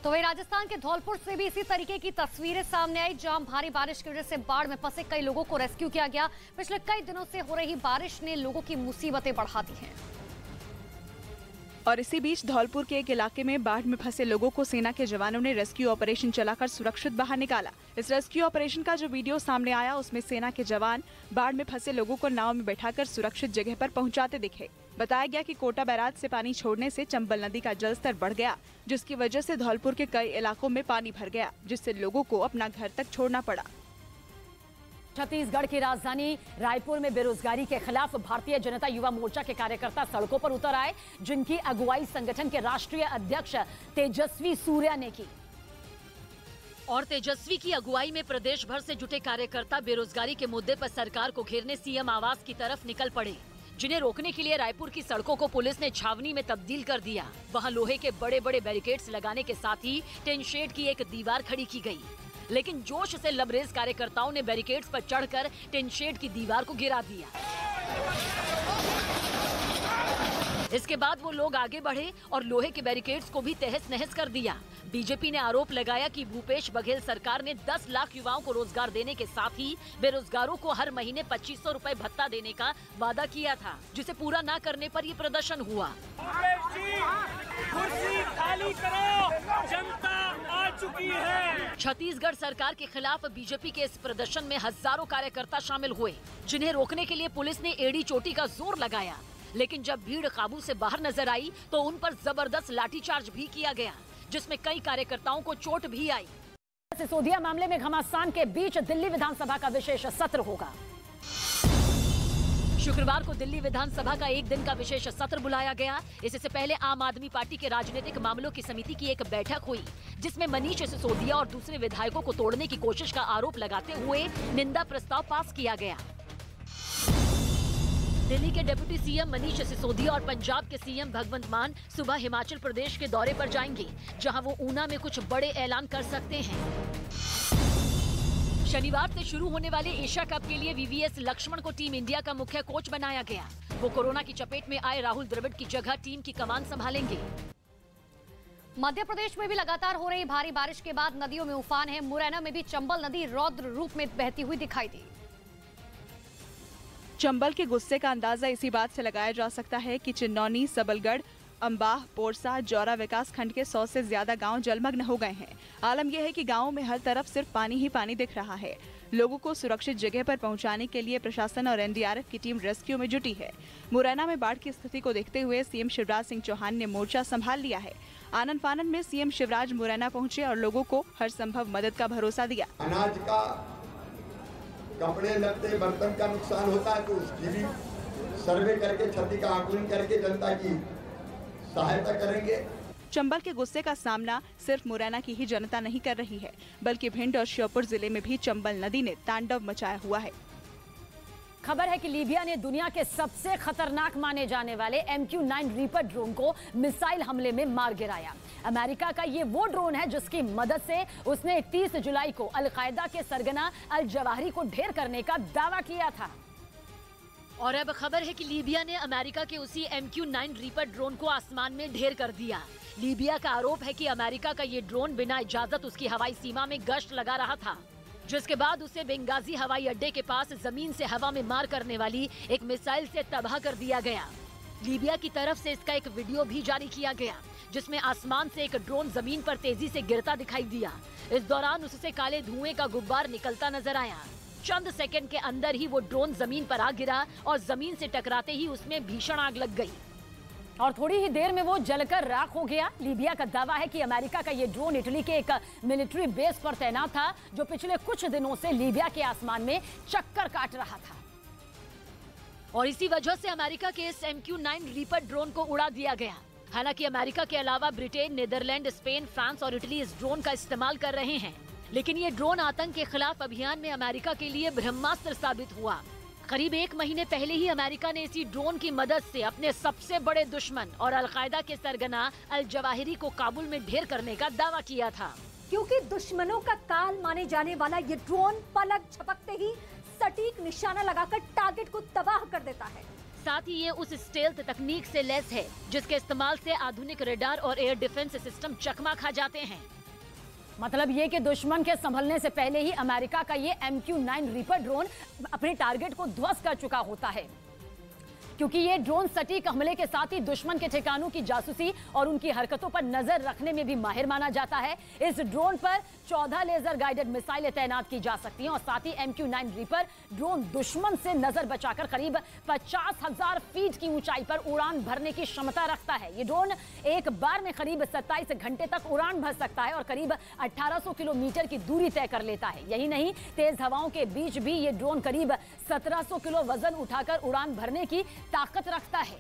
तो वही राजस्थान के धौलपुर से भी इसी तरीके की तस्वीरें सामने आई, जहां भारी बारिश की वजह से बाढ़ में फंसे कई लोगों को रेस्क्यू किया गया। पिछले कई दिनों से हो रही बारिश ने लोगों की मुसीबतें बढ़ा दी हैं। और इसी बीच धौलपुर के एक इलाके में बाढ़ में फंसे लोगों को सेना के जवानों ने रेस्क्यू ऑपरेशन चलाकर सुरक्षित बाहर निकाला। इस रेस्क्यू ऑपरेशन का जो वीडियो सामने आया उसमें सेना के जवान बाढ़ में फंसे लोगों को नाव में बैठाकर सुरक्षित जगह पर पहुंचाते दिखे। बताया गया कि कोटा बैराज से पानी छोड़ने से चंबल नदी का जलस्तर बढ़ गया, जिसकी वजह से धौलपुर के कई इलाकों में पानी भर गया, जिससे लोगों को अपना घर तक छोड़ना पड़ा। छत्तीसगढ़ की राजधानी रायपुर में बेरोजगारी के खिलाफ भारतीय जनता युवा मोर्चा के कार्यकर्ता सड़कों पर उतर आए, जिनकी अगुवाई संगठन के राष्ट्रीय अध्यक्ष तेजस्वी सूर्या ने की। और तेजस्वी की अगुवाई में प्रदेश भर से जुटे कार्यकर्ता बेरोजगारी के मुद्दे पर सरकार को घेरने सीएम आवास की तरफ निकल पड़े, जिन्हें रोकने के लिए रायपुर की सड़कों को पुलिस ने छावनी में तब्दील कर दिया। वहां लोहे के बड़े बड़े बैरिकेड्स लगाने के साथ ही टिन शेड की एक दीवार खड़ी की गई, लेकिन जोश से लबरेज कार्यकर्ताओं ने बैरिकेड्स पर चढ़कर टिन शेड की दीवार को गिरा दिया। इसके बाद वो लोग आगे बढ़े और लोहे के बैरिकेड्स को भी तहस नहस कर दिया। बीजेपी ने आरोप लगाया कि भूपेश बघेल सरकार ने 10 लाख युवाओं को रोजगार देने के साथ ही बेरोजगारों को हर महीने 2500 रुपए भत्ता देने का वादा किया था, जिसे पूरा न करने पर ये प्रदर्शन हुआ। कुर्सी खाली करो, जनता आ चुकी है। छत्तीसगढ़ सरकार के खिलाफ बीजेपी के इस प्रदर्शन में हजारों कार्यकर्ता शामिल हुए, जिन्हें रोकने के लिए पुलिस ने एड़ी चोटी का जोर लगाया। लेकिन जब भीड़ काबू से बाहर नजर आई तो उन पर जबरदस्त लाठीचार्ज भी किया गया, जिसमें कई कार्यकर्ताओं को चोट भी आई। सिसोदिया मामले में घमासान के बीच दिल्ली विधानसभा का विशेष सत्र होगा। शुक्रवार को दिल्ली विधानसभा का एक दिन का विशेष सत्र बुलाया गया। इससे पहले आम आदमी पार्टी के राजनीतिक मामलों की समिति की एक बैठक हुई, जिसमें मनीष सिसोदिया और दूसरे विधायकों को तोड़ने की कोशिश का आरोप लगाते हुए निंदा प्रस्ताव पास किया गया। दिल्ली के डिप्टी सीएम मनीष सिसोदिया और पंजाब के सीएम भगवंत मान सुबह हिमाचल प्रदेश के दौरे पर जाएंगे, जहां वो ऊना में कुछ बड़े ऐलान कर सकते हैं। शनिवार से शुरू होने वाले एशिया कप के लिए वीवीएस लक्ष्मण को टीम इंडिया का मुख्य कोच बनाया गया। वो कोरोना की चपेट में आए राहुल द्रविड़ की जगह टीम की कमान संभालेंगे। मध्य प्रदेश में भी लगातार हो रही भारी बारिश के बाद नदियों में उफान है। मुरैना में भी चंबल नदी रौद्र रूप में बहती हुई दिखाई दी। चंबल के गुस्से का अंदाजा इसी बात से लगाया जा सकता है कि चिन्नौनी, सबलगढ़, अंबाह, पोरसा, जौरा विकास खंड के 100 से ज्यादा गांव जलमग्न हो गए हैं। आलम यह है कि गांवों में हर तरफ सिर्फ पानी ही पानी दिख रहा है। लोगों को सुरक्षित जगह पर पहुंचाने के लिए प्रशासन और एनडीआरएफ की टीम रेस्क्यू में जुटी है। मुरैना में बाढ़ की स्थिति को देखते हुए सीएम शिवराज सिंह चौहान ने मोर्चा संभाल लिया है। आनन फानन में सीएम शिवराज मुरैना पहुंचे और लोगों को हर संभव मदद का भरोसा दिया। अनाज का, कपड़े लत्ते, बर्तन का नुकसान होता है तो उसकी भी सर्वे करके, क्षति का आकलन करके जनता की सहायता करेंगे। चंबल के गुस्से का सामना सिर्फ मुरैना की ही जनता नहीं कर रही है, बल्कि भिंड और श्योपुर जिले में भी चंबल नदी ने तांडव मचाया हुआ है। खबर है कि लीबिया ने दुनिया के सबसे खतरनाक माने जाने वाले MQ-9 रीपर ड्रोन को मिसाइल हमले में मार गिराया। अमेरिका का ये वो ड्रोन है जिसकी मदद से उसने 31 जुलाई को अल-कायदा के सरगना अल जवाहिरी को ढेर करने का दावा किया था। और अब खबर है कि लीबिया ने अमेरिका के उसी MQ-9 रीपर ड्रोन को आसमान में ढेर कर दिया। लीबिया का आरोप है कि अमेरिका का ये ड्रोन बिना इजाजत उसकी हवाई सीमा में गश्त लगा रहा था, जिसके बाद उसे बेंगाजी हवाई अड्डे के पास जमीन से हवा में मार करने वाली एक मिसाइल से तबाह कर दिया गया। लीबिया की तरफ से इसका एक वीडियो भी जारी किया गया, जिसमें आसमान से एक ड्रोन जमीन पर तेजी से गिरता दिखाई दिया। इस दौरान उससे काले धुएं का गुब्बार निकलता नजर आया। चंद सेकंड के अंदर ही वो ड्रोन जमीन पर आ गिरा और जमीन से टकराते ही उसमें भीषण आग लग गई और थोड़ी ही देर में वो जलकर राख हो गया। लीबिया का दावा है कि अमेरिका का ये ड्रोन इटली के एक मिलिट्री बेस पर तैनात था, जो पिछले कुछ दिनों से लीबिया के आसमान में चक्कर काट रहा था। और इसी वजह से अमेरिका के इस MQ-9 रीपर ड्रोन को उड़ा दिया गया। हालांकि अमेरिका के अलावा ब्रिटेन, नीदरलैंड, स्पेन, फ्रांस और इटली इस ड्रोन का इस्तेमाल कर रहे हैं, लेकिन ये ड्रोन आतंक के खिलाफ अभियान में अमेरिका के लिए ब्रह्मास्त्र साबित हुआ। करीब 1 महीने पहले ही अमेरिका ने इसी ड्रोन की मदद से अपने सबसे बड़े दुश्मन और अल-कायदा के सरगना अल जवाहिरी को काबुल में ढेर करने का दावा किया था। क्योंकि दुश्मनों का काल माने जाने वाला ये ड्रोन पलक झपकते ही सटीक निशाना लगाकर टारगेट को तबाह कर देता है। साथ ही ये उस स्टेल्थ तकनीक से लैस है जिसके इस्तेमाल से आधुनिक रडार और एयर डिफेंस सिस्टम चकमा खा जाते हैं। मतलब ये कि दुश्मन के संभलने से पहले ही अमेरिका का ये MQ-9 रीपर ड्रोन अपने टारगेट को ध्वस्त कर चुका होता है, क्योंकि ये ड्रोन सटीक हमले के साथ ही दुश्मन के ठिकानों की जासूसी और उनकी हरकतों पर नजर रखने में भी माहिर माना जाता है। इस ड्रोन पर 14 लेजर गाइडेड मिसाइलें तैनात की जा सकती हैं और साथ ही MQ-9 रीपर ड्रोन दुश्मन से नजर बचाकर करीब 50,000 फीट की ऊंचाई पर उड़ान भरने की क्षमता रखता है। ये ड्रोन एक बार में करीब 27 घंटे तक उड़ान भर सकता है और करीब 1800 किलोमीटर की दूरी तय कर लेता है। यही नहीं, तेज हवाओं के बीच भी ये ड्रोन करीब 1700 किलो वजन उठाकर उड़ान भरने की ताकत रखता है।